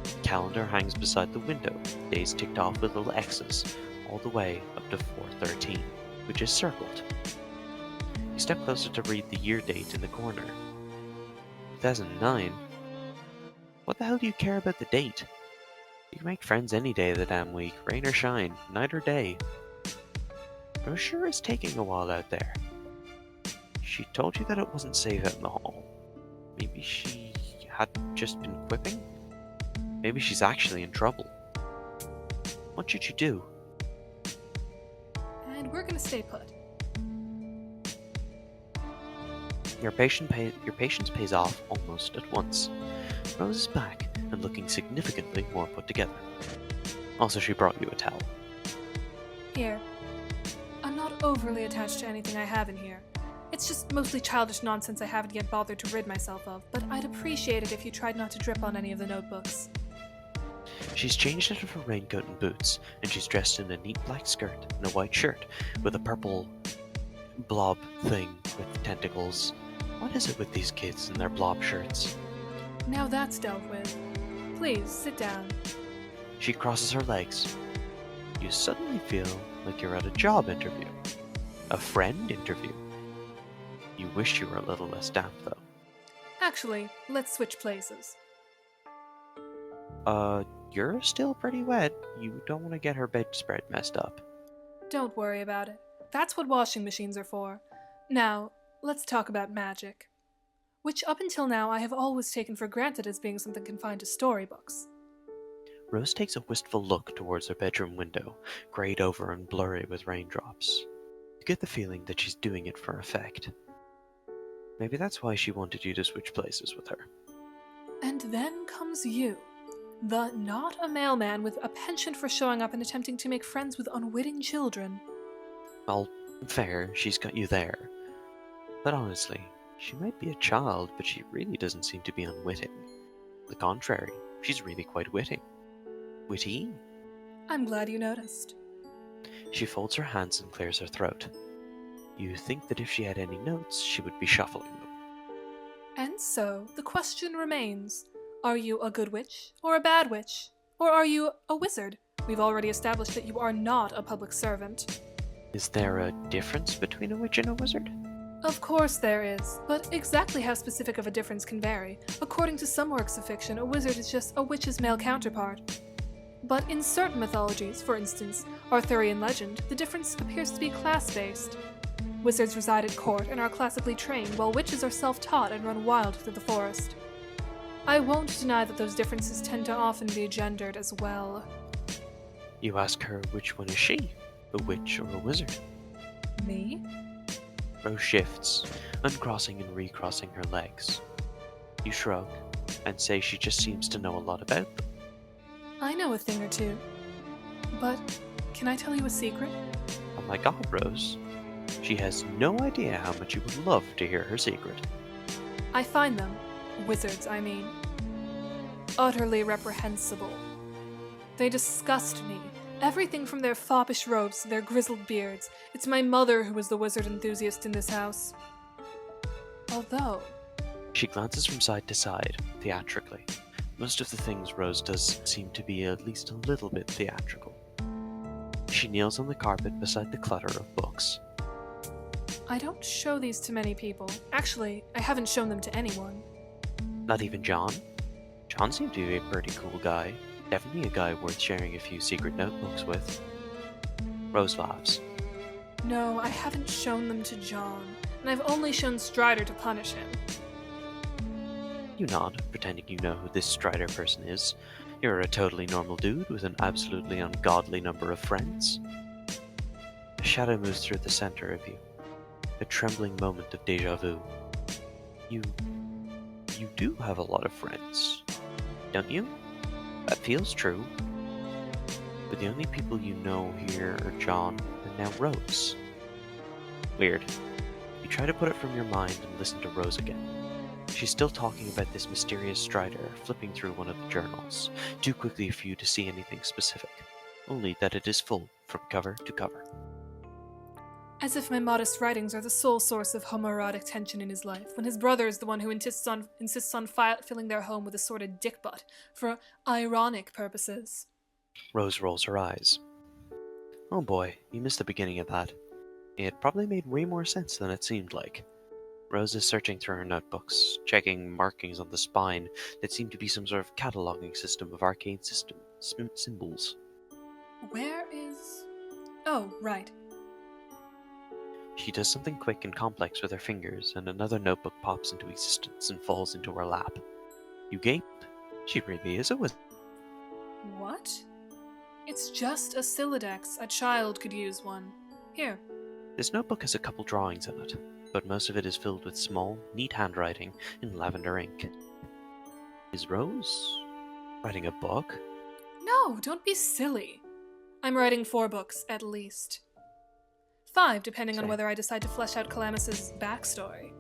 A calendar hangs beside the window, days ticked off with little X's, all the way up to 4/13, which is circled. You step closer to read the year date in the corner. 2009? What the hell do you care about the date? You can make friends any day of the damn week, rain or shine, night or day. Rose sure is taking a while out there. She told you that it wasn't safe out in the hall. Maybe she had just been quipping? Maybe she's actually in trouble. What should you do? And we're gonna stay put. Your patience pays off almost at once. Rose is back and looking significantly more put together. Also, she brought you a towel. Here. I'm not overly attached to anything I have in here. It's just mostly childish nonsense I haven't yet bothered to rid myself of, but I'd appreciate it if you tried not to drip on any of the notebooks. She's changed out of her raincoat and boots, and she's dressed in a neat black skirt and a white shirt with a purple blob thing with tentacles. What is it with these kids and their blob shirts? Now that's dealt with. Please, sit down. She crosses her legs. You suddenly feel like you're at a job interview. A friend interview. You wish you were a little less damp, though. Actually, let's switch places. You're still pretty wet. You don't want to get her bedspread messed up. Don't worry about it. That's what washing machines are for. Now, let's talk about magic. Which up until now I have always taken for granted as being something confined to storybooks. Rose takes a wistful look towards her bedroom window, grayed over and blurry with raindrops. You get the feeling that she's doing it for effect. Maybe that's why she wanted you to switch places with her. And then comes you. The not a mailman with a penchant for showing up and attempting to make friends with unwitting children. Well, fair, she's got you there. But honestly, she might be a child, but she really doesn't seem to be unwitting. The contrary, she's really quite witty. Witty? I'm glad you noticed. She folds her hands and clears her throat. You think that if she had any notes, she would be shuffling them. And so, the question remains, are you a good witch, or a bad witch? Or are you a wizard, We've already established that you are not a public servant. Is there a difference between a witch and a wizard? Of course there is, but exactly how specific of a difference can vary. According to some works of fiction, a wizard is just a witch's male counterpart. But in certain mythologies, for instance, Arthurian legend, the difference appears to be class-based. Wizards reside at court and are classically trained, while witches are self-taught and run wild through the forest. I won't deny that those differences tend to often be gendered as well. You ask her which one is she, a witch or a wizard? Me? Rose shifts, uncrossing and recrossing her legs. You shrug, and say she just seems to know a lot about them. I know a thing or two. But can I tell you a secret? Oh my god, Rose. She has no idea how much you would love to hear her secret. I find them, wizards I mean, utterly reprehensible. They disgust me. Everything from their foppish robes to their grizzled beards. It's my mother who is the wizard enthusiast in this house. Although... She glances from side to side, theatrically. Most of the things Rose does seem to be at least a little bit theatrical. She kneels on the carpet beside the clutter of books. I don't show these to many people. Actually, I haven't shown them to anyone. Not even John? John seemed to be a pretty cool guy. Definitely a guy worth sharing a few secret notebooks with. Rose laughs. No, I haven't shown them to John, and I've only shown Strider to punish him. You nod, pretending you know who this Strider person is. You're a totally normal dude with an absolutely ungodly number of friends. A shadow moves through the center of you. A trembling moment of déjà vu. You do have a lot of friends, don't you? That feels true. But the only people you know here are John and now Rose. Weird. You try to put it from your mind and listen to Rose again. She's still talking about this mysterious Strider, flipping through one of the journals, too quickly for you to see anything specific, only that it is full from cover to cover. As if my modest writings are the sole source of homoerotic tension in his life, when his brother is the one who insists on filling their home with a sordid dick butt, for ironic purposes. Rose rolls her eyes. Oh boy, you missed the beginning of that. It probably made way more sense than it seemed like. Rose is searching through her notebooks, checking markings on the spine that seem to be some sort of cataloging system of arcane symbols. Where is... Oh, right. She does something quick and complex with her fingers, and another notebook pops into existence and falls into her lap. You gape. She really is a wizard. What? It's just a Sylladex. A child could use one. Here. This notebook has a couple drawings in it, but most of it is filled with small, neat handwriting in lavender ink. Is Rose writing a book? No, don't be silly. I'm writing 4 books, at least. 5, depending on whether I decide to flesh out Calamis's backstory.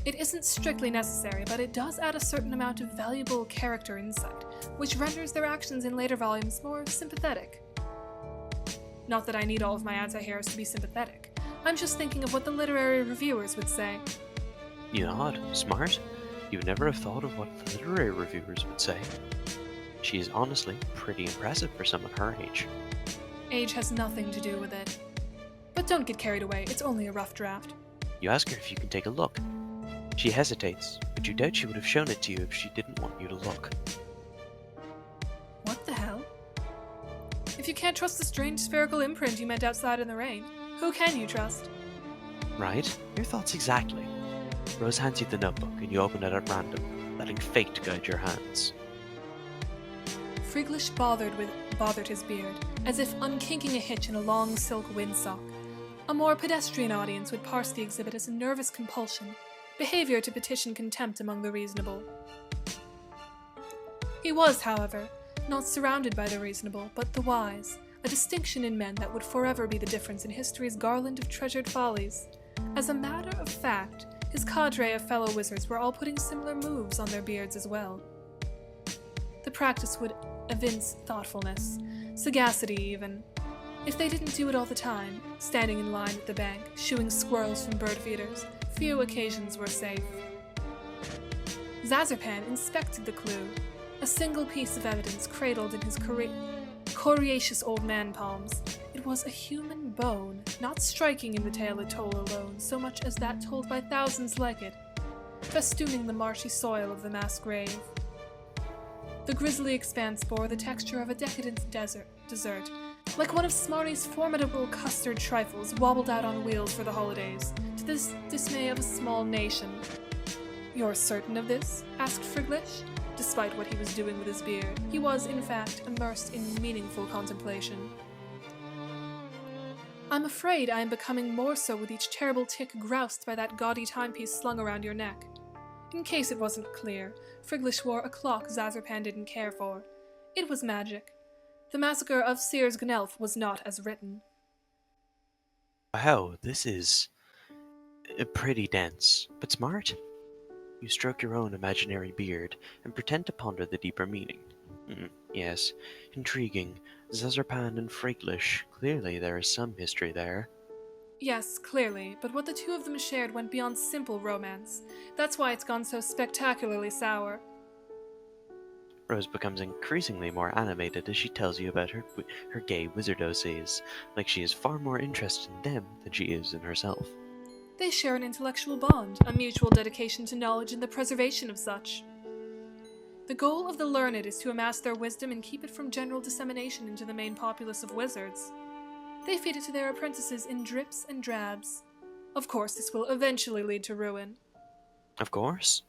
It isn't strictly necessary, but it does add a certain amount of valuable character insight, which renders their actions in later volumes more sympathetic. Not that I need all of my anti-heroes to be sympathetic. I'm just thinking of what the literary reviewers would say. You nod. Smart. You would never have thought of what the literary reviewers would say. She is honestly pretty impressive for someone her age. Age has nothing to do with it. But don't get carried away, it's only a rough draft. You ask her if you can take a look. She hesitates, but you doubt she would have shown it to you if she didn't want you to look. What the hell? If you can't trust the strange spherical imprint you met outside in the rain, who can you trust? Right? Your thoughts exactly. Rose hands you the notebook and you open it at random, letting fate guide your hands. Friglish bothered his beard, as if unkinking a hitch in a long silk windsock. A more pedestrian audience would parse the exhibit as a nervous compulsion, behavior to petition contempt among the reasonable. He was, however, not surrounded by the reasonable, but the wise, a distinction in men that would forever be the difference in history's garland of treasured follies. As a matter of fact, his cadre of fellow wizards were all putting similar moves on their beards as well. The practice would evince thoughtfulness, sagacity even. If they didn't do it all the time, standing in line at the bank, shooing squirrels from bird feeders, few occasions were safe. Zazarpan inspected the clue, a single piece of evidence cradled in his coriaceous old man palms. It was a human bone, not striking in the tale it told alone, so much as that told by thousands like it, festooning the marshy soil of the mass grave. The grisly expanse bore the texture of a decadent dessert, like one of Smarty's formidable custard trifles wobbled out on wheels for the holidays, to the dismay of a small nation. "You're certain of this?" asked Friglish. Despite what he was doing with his beard, he was, in fact, immersed in meaningful contemplation. "I'm afraid I am becoming more so with each terrible tick groused by that gaudy timepiece slung around your neck." In case it wasn't clear, Friglish wore a clock Zazarpan didn't care for. It was magic. The massacre of Sears Gnelf was not as written. Wow, this is pretty dense, but smart. You stroke your own imaginary beard and pretend to ponder the deeper meaning. Yes, intriguing. Zazarpan and Friglish. Clearly there is some history there. Yes, clearly, but what the two of them shared went beyond simple romance. That's why it's gone so spectacularly sour. Rose becomes increasingly more animated as she tells you about her gay wizardoses, like she is far more interested in them than she is in herself. They share an intellectual bond, a mutual dedication to knowledge and the preservation of such. The goal of the learned is to amass their wisdom and keep it from general dissemination into the main populace of wizards. They feed it to their apprentices in drips and drabs. Of course, this will eventually lead to ruin. Of course.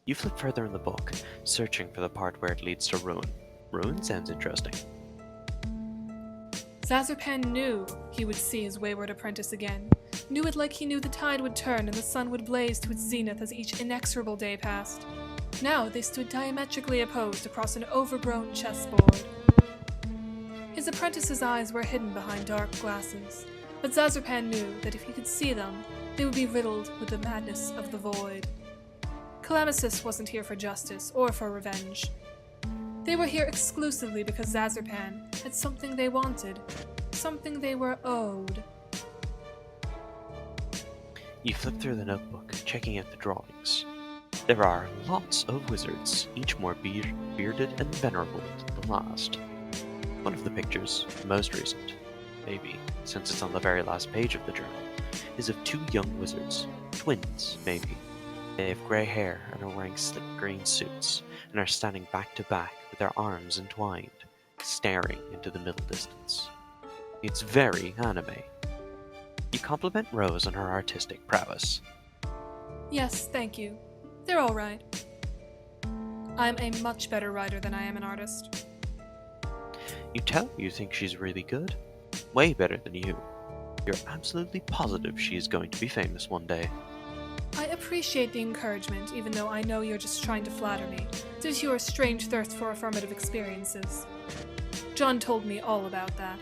You flip further in the book, searching for the part where it leads to ruin. Ruin sounds interesting. Zazarpan knew he would see his wayward apprentice again. Knew it like he knew the tide would turn and the sun would blaze to its zenith as each inexorable day passed. Now they stood diametrically opposed across an overgrown chessboard. His apprentice's eyes were hidden behind dark glasses, but Zazarpan knew that if he could see them, they would be riddled with the madness of the void. Calamisis wasn't here for justice or for revenge. They were here exclusively because Zazarpan had something they wanted, something they were owed. You flip through the notebook, checking out the drawings. There are lots of wizards, each more bearded and venerable than the last. One of the pictures, the most recent, maybe, since it's on the very last page of the journal, is of two young wizards, twins, maybe. They have grey hair and are wearing slick green suits, and are standing back to back with their arms entwined, staring into the middle distance. It's very anime. You compliment Rose on her artistic prowess. Yes, thank you. They're all right. I'm a much better writer than I am an artist. You tell her you think she's really good. Way better than you. You're absolutely positive she is going to be famous one day. I appreciate the encouragement, even though I know you're just trying to flatter me, due to your strange thirst for affirmative experiences. John told me all about that.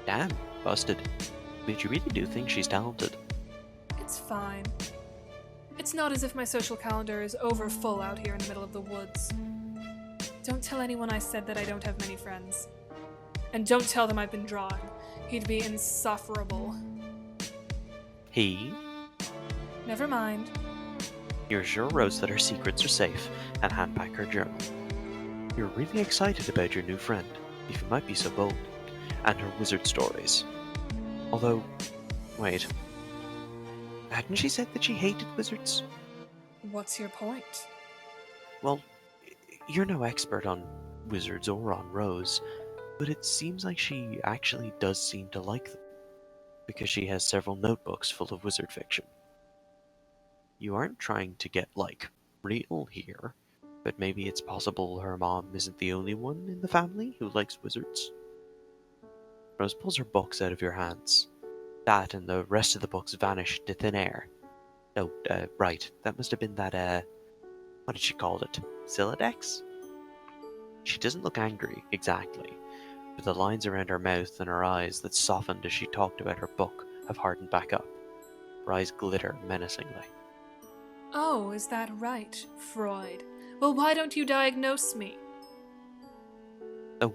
Damn, busted. But you really do think she's talented. It's fine. It's not as if my social calendar is over full out here in the middle of the woods. Don't tell anyone I said that I don't have many friends. And don't tell them I've been drawing. He'd be insufferable. He? Never mind. You assure Rose that her secrets are safe and hand back her journal. You're really excited about your new friend, if you might be so bold, and her wizard stories. Although, wait. Hadn't she said that she hated wizards? What's your point? Well, you're no expert on wizards or on Rose, but it seems like she actually does seem to like them, because she has several notebooks full of wizard fiction. You aren't trying to get, real here, but maybe it's possible her mom isn't the only one in the family who likes wizards. Rose pulls her books out of your hands. That and the rest of the books vanish into thin air. Oh, right, that must have been that, what did she call it? Silodex? She doesn't look angry, exactly, but the lines around her mouth and her eyes that softened as she talked about her book have hardened back up. Her eyes glitter menacingly. Oh, is that right, Freud? Well, why don't you diagnose me? Oh,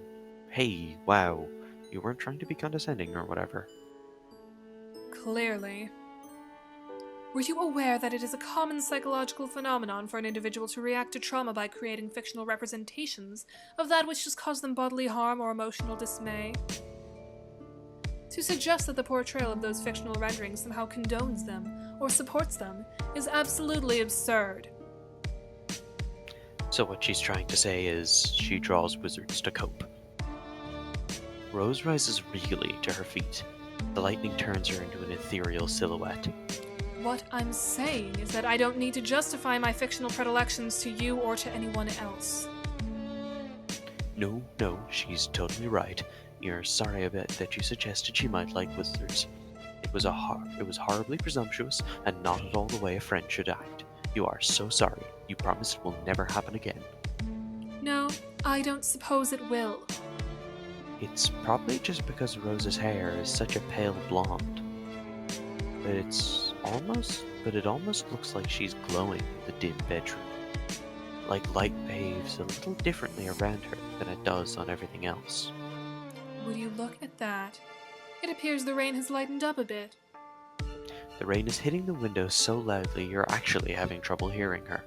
hey, wow. You weren't trying to be condescending or whatever. Clearly. Were you aware that it is a common psychological phenomenon for an individual to react to trauma by creating fictional representations of that which has caused them bodily harm or emotional dismay? To suggest that the portrayal of those fictional renderings somehow condones them or supports them is absolutely absurd. So what she's trying to say is she draws wizards to cope. Rose rises regally to her feet. The lightning turns her into an ethereal silhouette. What I'm saying is that I don't need to justify my fictional predilections to you or to anyone else. No, she's totally right. You're sorry a bit that you suggested she might like wizards. It was horribly presumptuous and not at all the way a friend should act. You are so sorry. You promise it will never happen again. No, I don't suppose it will. It's probably just because Rose's hair is such a pale blonde. But it almost looks like she's glowing in the dim bedroom. Like light behaves a little differently around her than it does on everything else. Would you look at that? It appears the rain has lightened up a bit. The rain is hitting the window so loudly you're actually having trouble hearing her.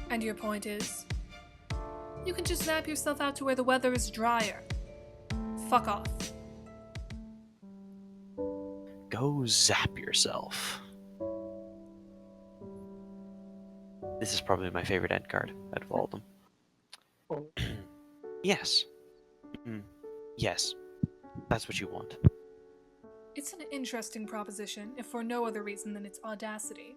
And your point is? You can just zap yourself out to where the weather is drier. Fuck off. Go zap yourself. This is probably my favorite end card out of all of them. Yes. Yes. That's what you want. It's an interesting proposition, if for no other reason than its audacity.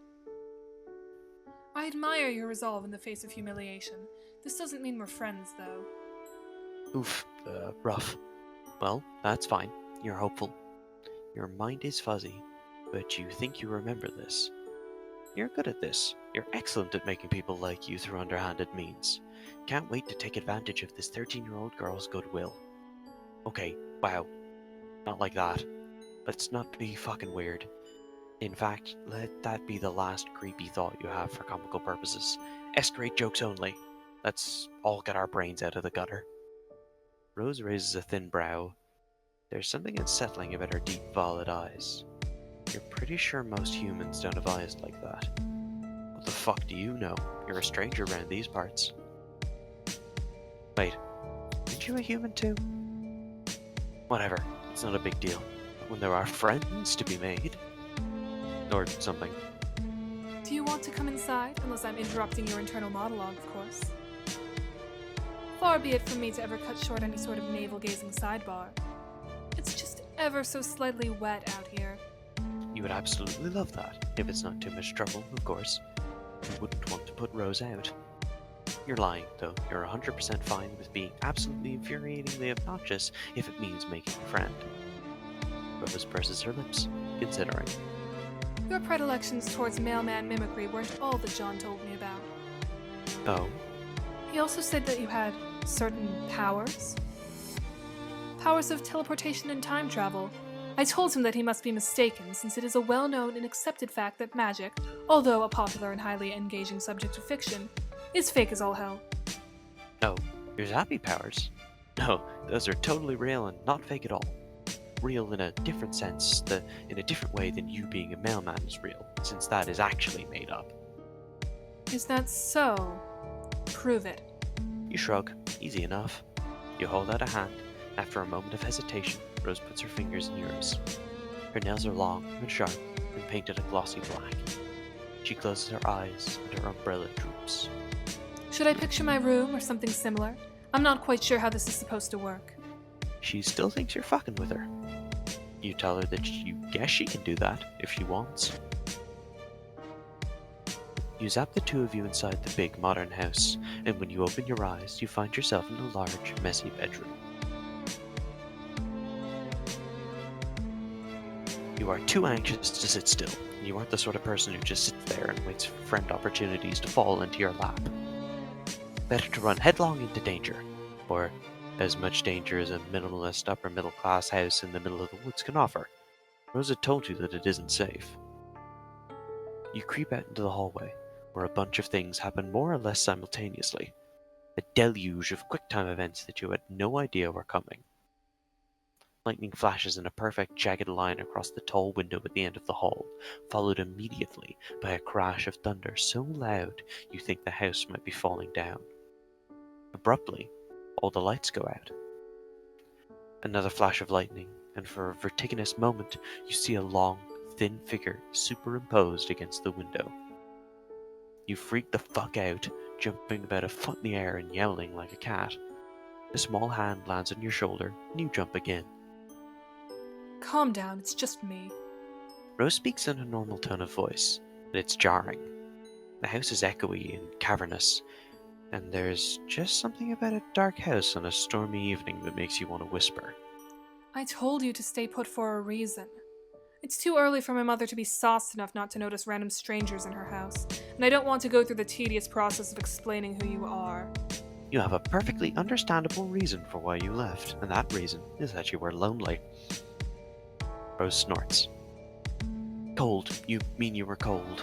I admire your resolve in the face of humiliation. This doesn't mean we're friends, though. Oof, rough. Well, that's fine. You're hopeful. Your mind is fuzzy, but you think you remember this. You're good at this. You're excellent at making people like you through underhanded means. Can't wait to take advantage of this 13-year-old girl's goodwill. Okay, wow. Not like that. Let's not be fucking weird. In fact, let that be the last creepy thought you have for comical purposes. Escalate jokes only. Let's all get our brains out of the gutter. Rose raises a thin brow. There's something unsettling about her deep violet eyes. You're pretty sure most humans don't have eyes like that. What the fuck do you know? You're a stranger around these parts. Wait, aren't you a human too? Whatever, it's not a big deal. When there are friends to be made. Or something. Do you want to come inside? Unless I'm interrupting your internal monologue, of course. Far be it from me to ever cut short any sort of navel-gazing sidebar. It's just ever so slightly wet out here. You would absolutely love that, if it's not too much trouble, of course. You wouldn't want to put Rose out. You're lying, though. You're 100% fine with being absolutely infuriatingly obnoxious if it means making a friend. Rose purses her lips, considering. Your predilections towards mailman mimicry weren't all that John told me about. Oh? He also said that you had certain powers? Powers of teleportation and time travel. I told him that he must be mistaken, since it is a well-known and accepted fact that magic, although a popular and highly engaging subject of fiction, is fake as all hell. Oh, your zappy powers? No, those are totally real and not fake at all. Real in a different sense, in a different way than you being a mailman is real, since that is actually made up. Is that so? Prove it. You shrug. Easy enough. You hold out a hand. After a moment of hesitation, Rose puts her fingers in yours. Her nails are long and sharp and painted a glossy black. She closes her eyes and her umbrella droops. Should I picture my room or something similar? I'm not quite sure how this is supposed to work. She still thinks you're fucking with her. You tell her that you guess she can do that if she wants. You zap the two of you inside the big modern house, and when you open your eyes, you find yourself in a large, messy bedroom. You are too anxious to sit still. You aren't the sort of person who just sits there and waits for friend opportunities to fall into your lap. Better to run headlong into danger, or as much danger as a minimalist upper-middle-class house in the middle of the woods can offer. Rosa told you that it isn't safe. You creep out into the hallway, where a bunch of things happen more or less simultaneously. A deluge of quick-time events that you had no idea were coming. Lightning flashes in a perfect jagged line across the tall window at the end of the hall, followed immediately by a crash of thunder so loud you think the house might be falling down. Abruptly, all the lights go out. Another flash of lightning, and for a vertiginous moment you see a long, thin figure superimposed against the window. You freak the fuck out, jumping about a foot in the air and yowling like a cat. A small hand lands on your shoulder, and you jump again. Calm down, it's just me. Rose speaks in a normal tone of voice, but it's jarring. The house is echoey and cavernous, and there's just something about a dark house on a stormy evening that makes you want to whisper. I told you to stay put for a reason. It's too early for my mother to be sauced enough not to notice random strangers in her house, and I don't want to go through the tedious process of explaining who you are. You have a perfectly understandable reason for why you left, and that reason is that you were lonely. Rose snorts. Cold. You mean you were cold?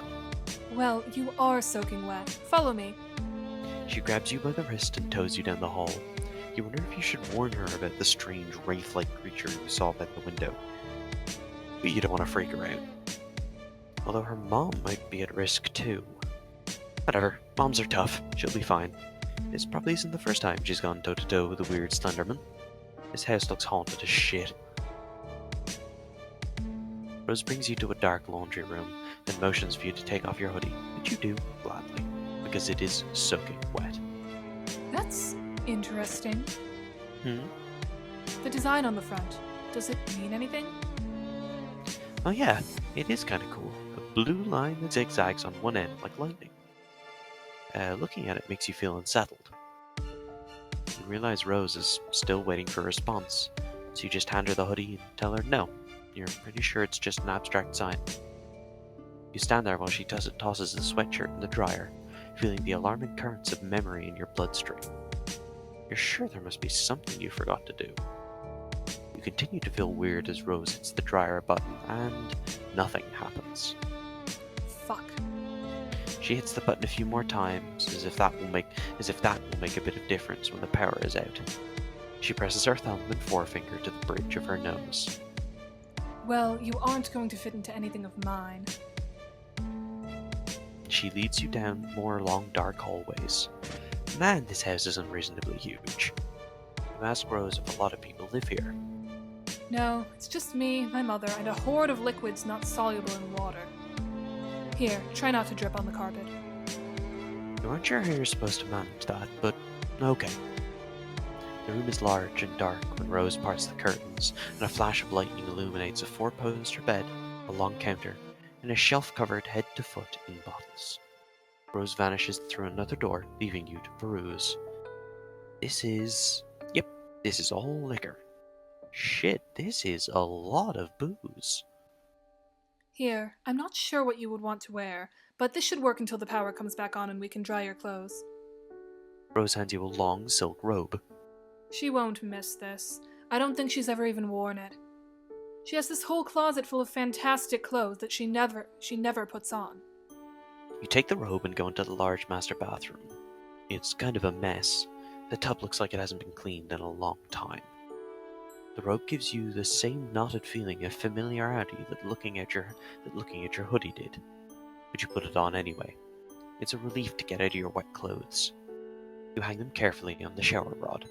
Well, you are soaking wet. Follow me. She grabs you by the wrist and tows you down the hall. You wonder if you should warn her about the strange wraith-like creature you saw by the window. But you don't want to freak her out. Although her mom might be at risk too. Whatever, moms are tough. She'll be fine. This probably isn't the first time she's gone toe-to-toe with a weird Slenderman. This house looks haunted as shit. Rose brings you to a dark laundry room and motions for you to take off your hoodie, which you do gladly, because it is soaking wet. That's interesting. Hmm? The design on the front. Does it mean anything? Oh yeah, it is kind of cool. A blue line that zigzags on one end like lightning. Looking at it makes you feel unsettled. You realize Rose is still waiting for a response, so you just hand her the hoodie and tell her no. You're pretty sure it's just an abstract sign. You stand there while she tosses the sweatshirt in the dryer, feeling the alarming currents of memory in your bloodstream. You're sure there must be something you forgot to do. You continue to feel weird as Rose hits the dryer button, and nothing happens. Fuck. She hits the button a few more times, as if that will make a bit of difference when the power is out. She presses her thumb and forefinger to the bridge of her nose. Well, you aren't going to fit into anything of mine. She leads you down more long, dark hallways. Man, this house is unreasonably huge. You ask Rose if a lot of people live here. No, it's just me, my mother, and a horde of liquids not soluble in water. Here, try not to drip on the carpet. You aren't sure how you're supposed to manage that, but okay. The room is large and dark when Rose parts the curtains, and a flash of lightning illuminates a four-poster bed, a long counter, and a shelf covered head to foot in bottles. Rose vanishes through another door, leaving you to peruse. This is all liquor. Shit, this is a lot of booze. Here, I'm not sure what you would want to wear, but this should work until the power comes back on and we can dry your clothes. Rose hands you a long silk robe. She won't miss this. I don't think she's ever even worn it. She has this whole closet full of fantastic clothes that she never puts on. You take the robe and go into the large master bathroom. It's kind of a mess. The tub looks like it hasn't been cleaned in a long time. The robe gives you the same knotted feeling of familiarity that looking at your hoodie did. But you put it on anyway. It's a relief to get out of your wet clothes. You hang them carefully on the shower rod.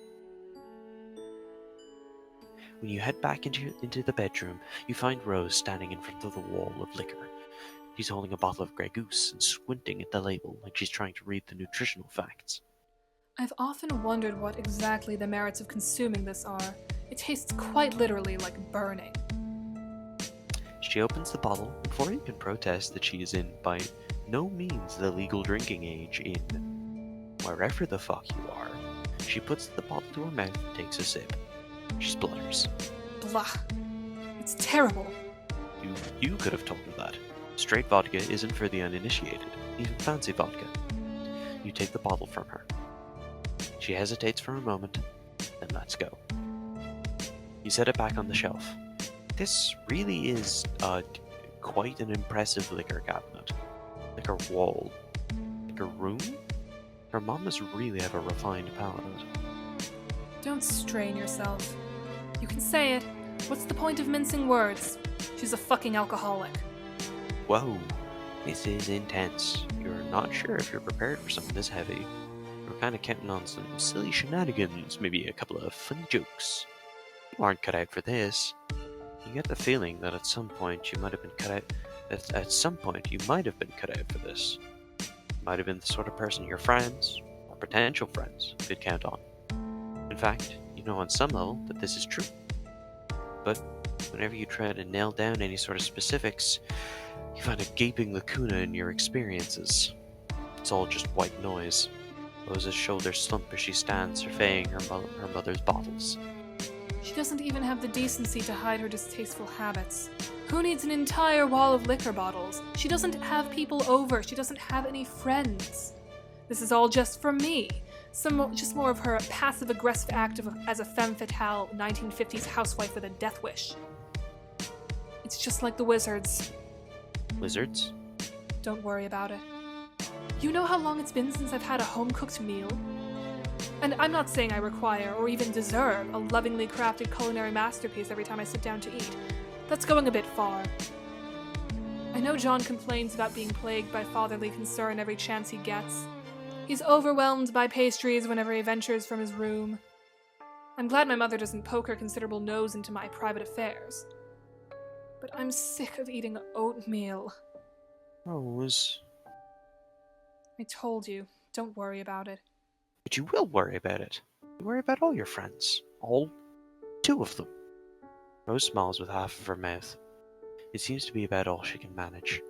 When you head back into the bedroom, you find Rose standing in front of the wall of liquor. She's holding a bottle of Grey Goose and squinting at the label like she's trying to read the nutritional facts. I've often wondered what exactly the merits of consuming this are. It tastes quite literally like burning. She opens the bottle before you can protest that she is in by no means the legal drinking age in wherever the fuck you are. She puts the bottle to her mouth and takes a sip. She splutters. Blah. It's terrible. You could have told her that. Straight vodka isn't for the uninitiated, even fancy vodka. You take the bottle from her. She hesitates for a moment, then lets go. You set it back on the shelf. This really is quite an impressive liquor cabinet. Liquor wall. Liquor room? Her mom must really have a refined palate. Don't strain yourself. You can say it. What's the point of mincing words? She's a fucking alcoholic. Whoa, this is intense. You're not sure if you're prepared for something this heavy. We're kind of counting on some silly shenanigans, maybe a couple of funny jokes. You aren't cut out for this. You get the feeling that at some point you might have been cut out. At some point you might have been cut out for this. You might have been the sort of person your friends, or potential friends, could count on. In fact, you know on some level that this is true. But whenever you try to nail down any sort of specifics, you find a gaping lacuna in your experiences. It's all just white noise. Rose's shoulders slump as she stands surveying her mother's bottles. She doesn't even have the decency to hide her distasteful habits. Who needs an entire wall of liquor bottles? She doesn't have people over. She doesn't have any friends. This is all just for me. Just more of her passive-aggressive act as a femme fatale 1950s housewife with a death wish. It's just like the wizards. Wizards? Don't worry about it. You know how long it's been since I've had a home-cooked meal? And I'm not saying I require or even deserve a lovingly crafted culinary masterpiece every time I sit down to eat. That's going a bit far. I know John complains about being plagued by fatherly concern every chance he gets. He's overwhelmed by pastries whenever he ventures from his room. I'm glad my mother doesn't poke her considerable nose into my private affairs. But I'm sick of eating oatmeal. Rose. I told you, don't worry about it. But you will worry about it. You worry about all your friends. All 2 of them. Rose smiles with half of her mouth. It seems to be about all she can manage.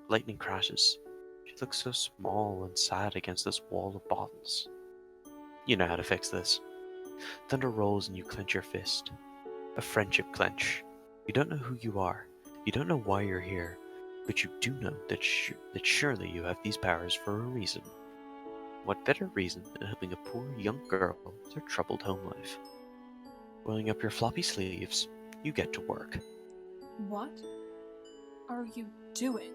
Lightning crashes. She looks so small and sad against this wall of bottles. You know how to fix this. Thunder rolls and you clench your fist. A friendship clench. You don't know who you are. You don't know why you're here. But you do know that surely you have these powers for a reason. What better reason than helping a poor young girl with her troubled home life? Rolling up your floppy sleeves, you get to work. What are you doing?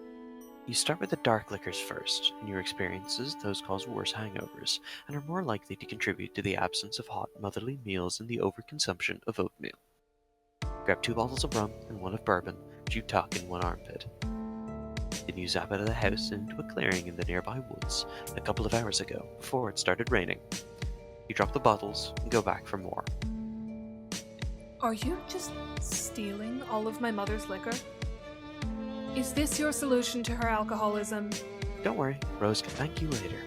You start with the dark liquors first. In your experiences, those cause worse hangovers, and are more likely to contribute to the absence of hot motherly meals and the overconsumption of oatmeal. Grab 2 bottles of rum and 1 of bourbon, which you tuck in one armpit. Then you zap out of the house and into a clearing in the nearby woods a couple of hours ago, before it started raining. You drop the bottles and go back for more. Are you just stealing all of my mother's liquor? Is this your solution to her alcoholism? Don't worry, Rose can thank you later.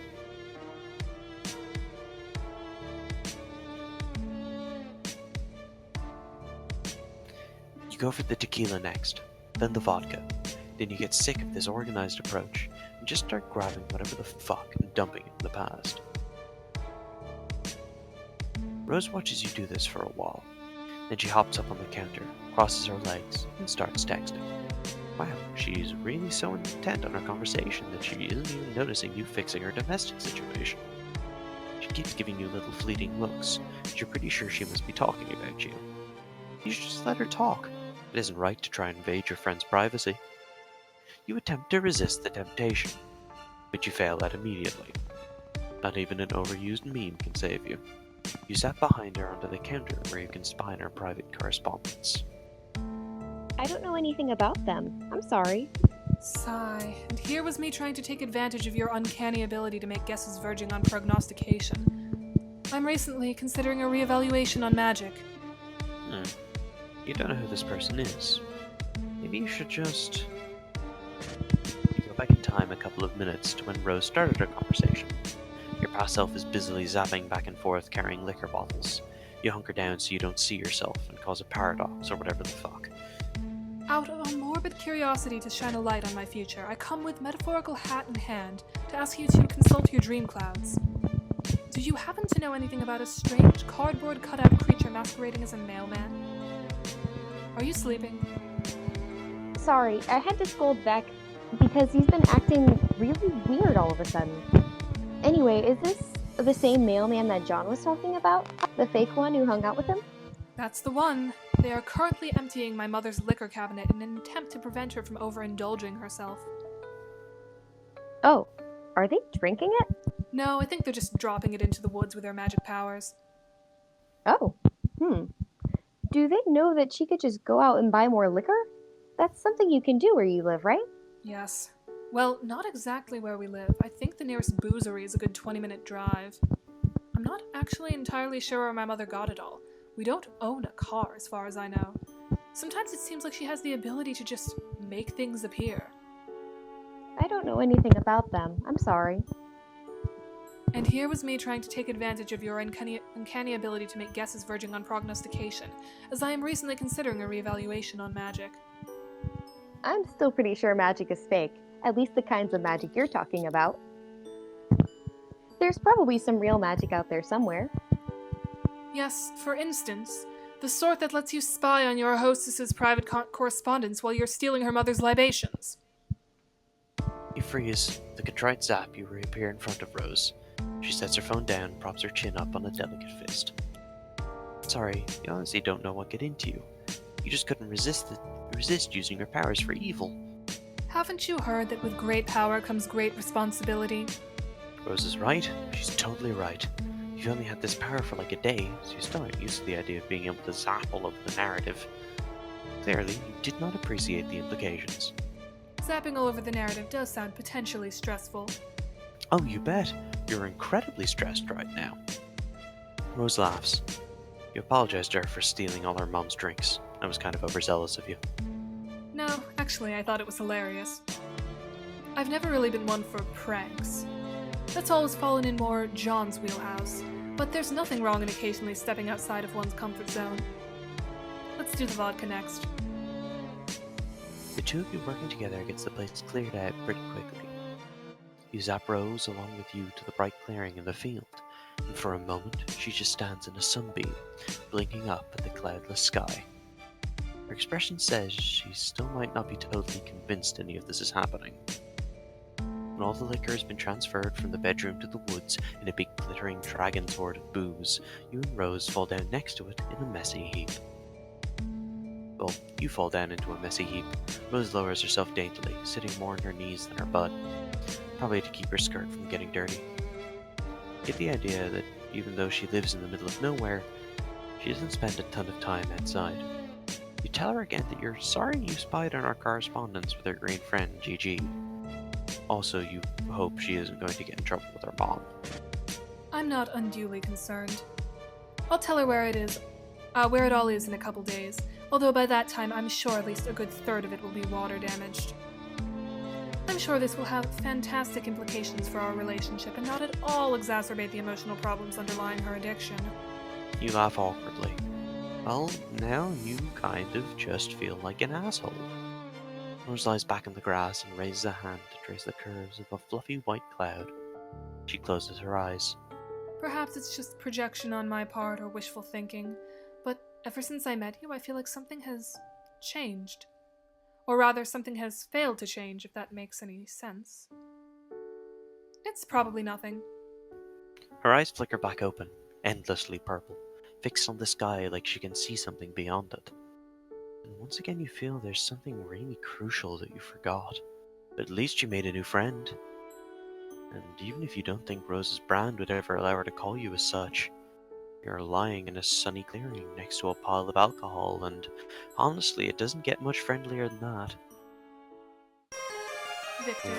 You go for the tequila next, then the vodka. Then you get sick of this organized approach and just start grabbing whatever the fuck and dumping it in the past. Rose watches you do this for a while. Then she hops up on the counter, crosses her legs, and starts texting. Wow, she's really so intent on her conversation that she isn't even noticing you fixing her domestic situation. She keeps giving you little fleeting looks, and you're pretty sure she must be talking about you. You should just let her talk. It isn't right to try and invade your friend's privacy. You attempt to resist the temptation, but you fail that immediately. Not even an overused meme can save you. You sat behind her onto the counter where you can spy on her private correspondence. I don't know anything about them. I'm sorry. Sigh. And here was me trying to take advantage of your uncanny ability to make guesses verging on prognostication. I'm recently considering a reevaluation on magic. You don't know who this person is. Maybe you should just... You go back in time a couple of minutes to when Rose started her conversation. Your past self is busily zapping back and forth carrying liquor bottles. You hunker down so you don't see yourself and cause a paradox or whatever the fuck. Out of a morbid curiosity to shine a light on my future, I come with metaphorical hat in hand to ask you to consult your dream clouds. Do you happen to know anything about a strange cardboard cutout creature masquerading as a mailman? Are you sleeping? Sorry, I had to scold Beck because he's been acting really weird all of a sudden. Anyway, is this the same mailman that John was talking about? The fake one who hung out with him? That's the one. They are currently emptying my mother's liquor cabinet in an attempt to prevent her from overindulging herself. Oh, are they drinking it? No, I think they're just dropping it into the woods with their magic powers. Oh, Do they know that she could just go out and buy more liquor? That's something you can do where you live, right? Yes. Well, not exactly where we live. I think the nearest boozery is a good 20-minute drive. I'm not actually entirely sure where my mother got it all. We don't own a car, as far as I know. Sometimes it seems like she has the ability to just make things appear. I don't know anything about them. I'm sorry. And here was me trying to take advantage of your uncanny ability to make guesses verging on prognostication, as I am recently considering a reevaluation on magic. I'm still pretty sure magic is fake, at least the kinds of magic you're talking about. There's probably some real magic out there somewhere. Yes, for instance, the sort that lets you spy on your hostess's private correspondence while you're stealing her mother's libations. You freeze. The contrite zap, you reappear in front of Rose. She sets her phone down, props her chin up on a delicate fist. Sorry, you honestly don't know what got into you. You just couldn't resist using your powers for evil. Haven't you heard that with great power comes great responsibility? Rose is right. She's totally right. You've only had this power for like a day, so you still aren't used to the idea of being able to zap all over the narrative. Clearly, you did not appreciate the implications. Zapping all over the narrative does sound potentially stressful. Oh, you bet. You're incredibly stressed right now. Rose laughs. You apologized to her for stealing all her mom's drinks. I was kind of overzealous of you. No, actually, I thought it was hilarious. I've never really been one for pranks. That's always fallen in more John's wheelhouse, but there's nothing wrong in occasionally stepping outside of one's comfort zone. Let's do the vodka next. The two of you working together gets the place cleared out pretty quickly. You zap Rose along with you to the bright clearing in the field, and for a moment she just stands in a sunbeam, blinking up at the cloudless sky. Her expression says she still might not be totally convinced any of this is happening. When all the liquor has been transferred from the bedroom to the woods in a big glittering dragon's hoard of booze, you and Rose fall down next to it in a messy heap. Well, you fall down into a messy heap. Rose lowers herself daintily, sitting more on her knees than her butt, probably to keep her skirt from getting dirty. Get the idea that even though she lives in the middle of nowhere, she doesn't spend a ton of time outside. You tell her again that you're sorry you spied on our correspondence with her green friend, Gigi. Also, you hope she isn't going to get in trouble with her mom. I'm not unduly concerned. I'll tell her where it all is in a couple days, although by that time I'm sure at least a good third of it will be water damaged. I'm sure this will have fantastic implications for our relationship and not at all exacerbate the emotional problems underlying her addiction. You laugh awkwardly. Well, now you kind of just feel like an asshole. Rose lies back in the grass and raises a hand to trace the curves of a fluffy white cloud. She closes her eyes. Perhaps it's just projection on my part or wishful thinking, but ever since I met you, I feel like something has changed. Or rather, something has failed to change, if that makes any sense. It's probably nothing. Her eyes flicker back open, endlessly purple, fixed on the sky like she can see something beyond it. And once again you feel there's something really crucial that you forgot. But at least you made a new friend. And even if you don't think Rose's brand would ever allow her to call you as such, you're lying in a sunny clearing next to a pile of alcohol, and honestly, it doesn't get much friendlier than that.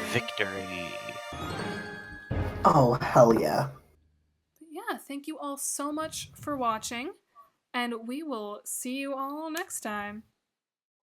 Victory! Oh, hell yeah. But yeah, thank you all so much for watching, and we will see you all next time.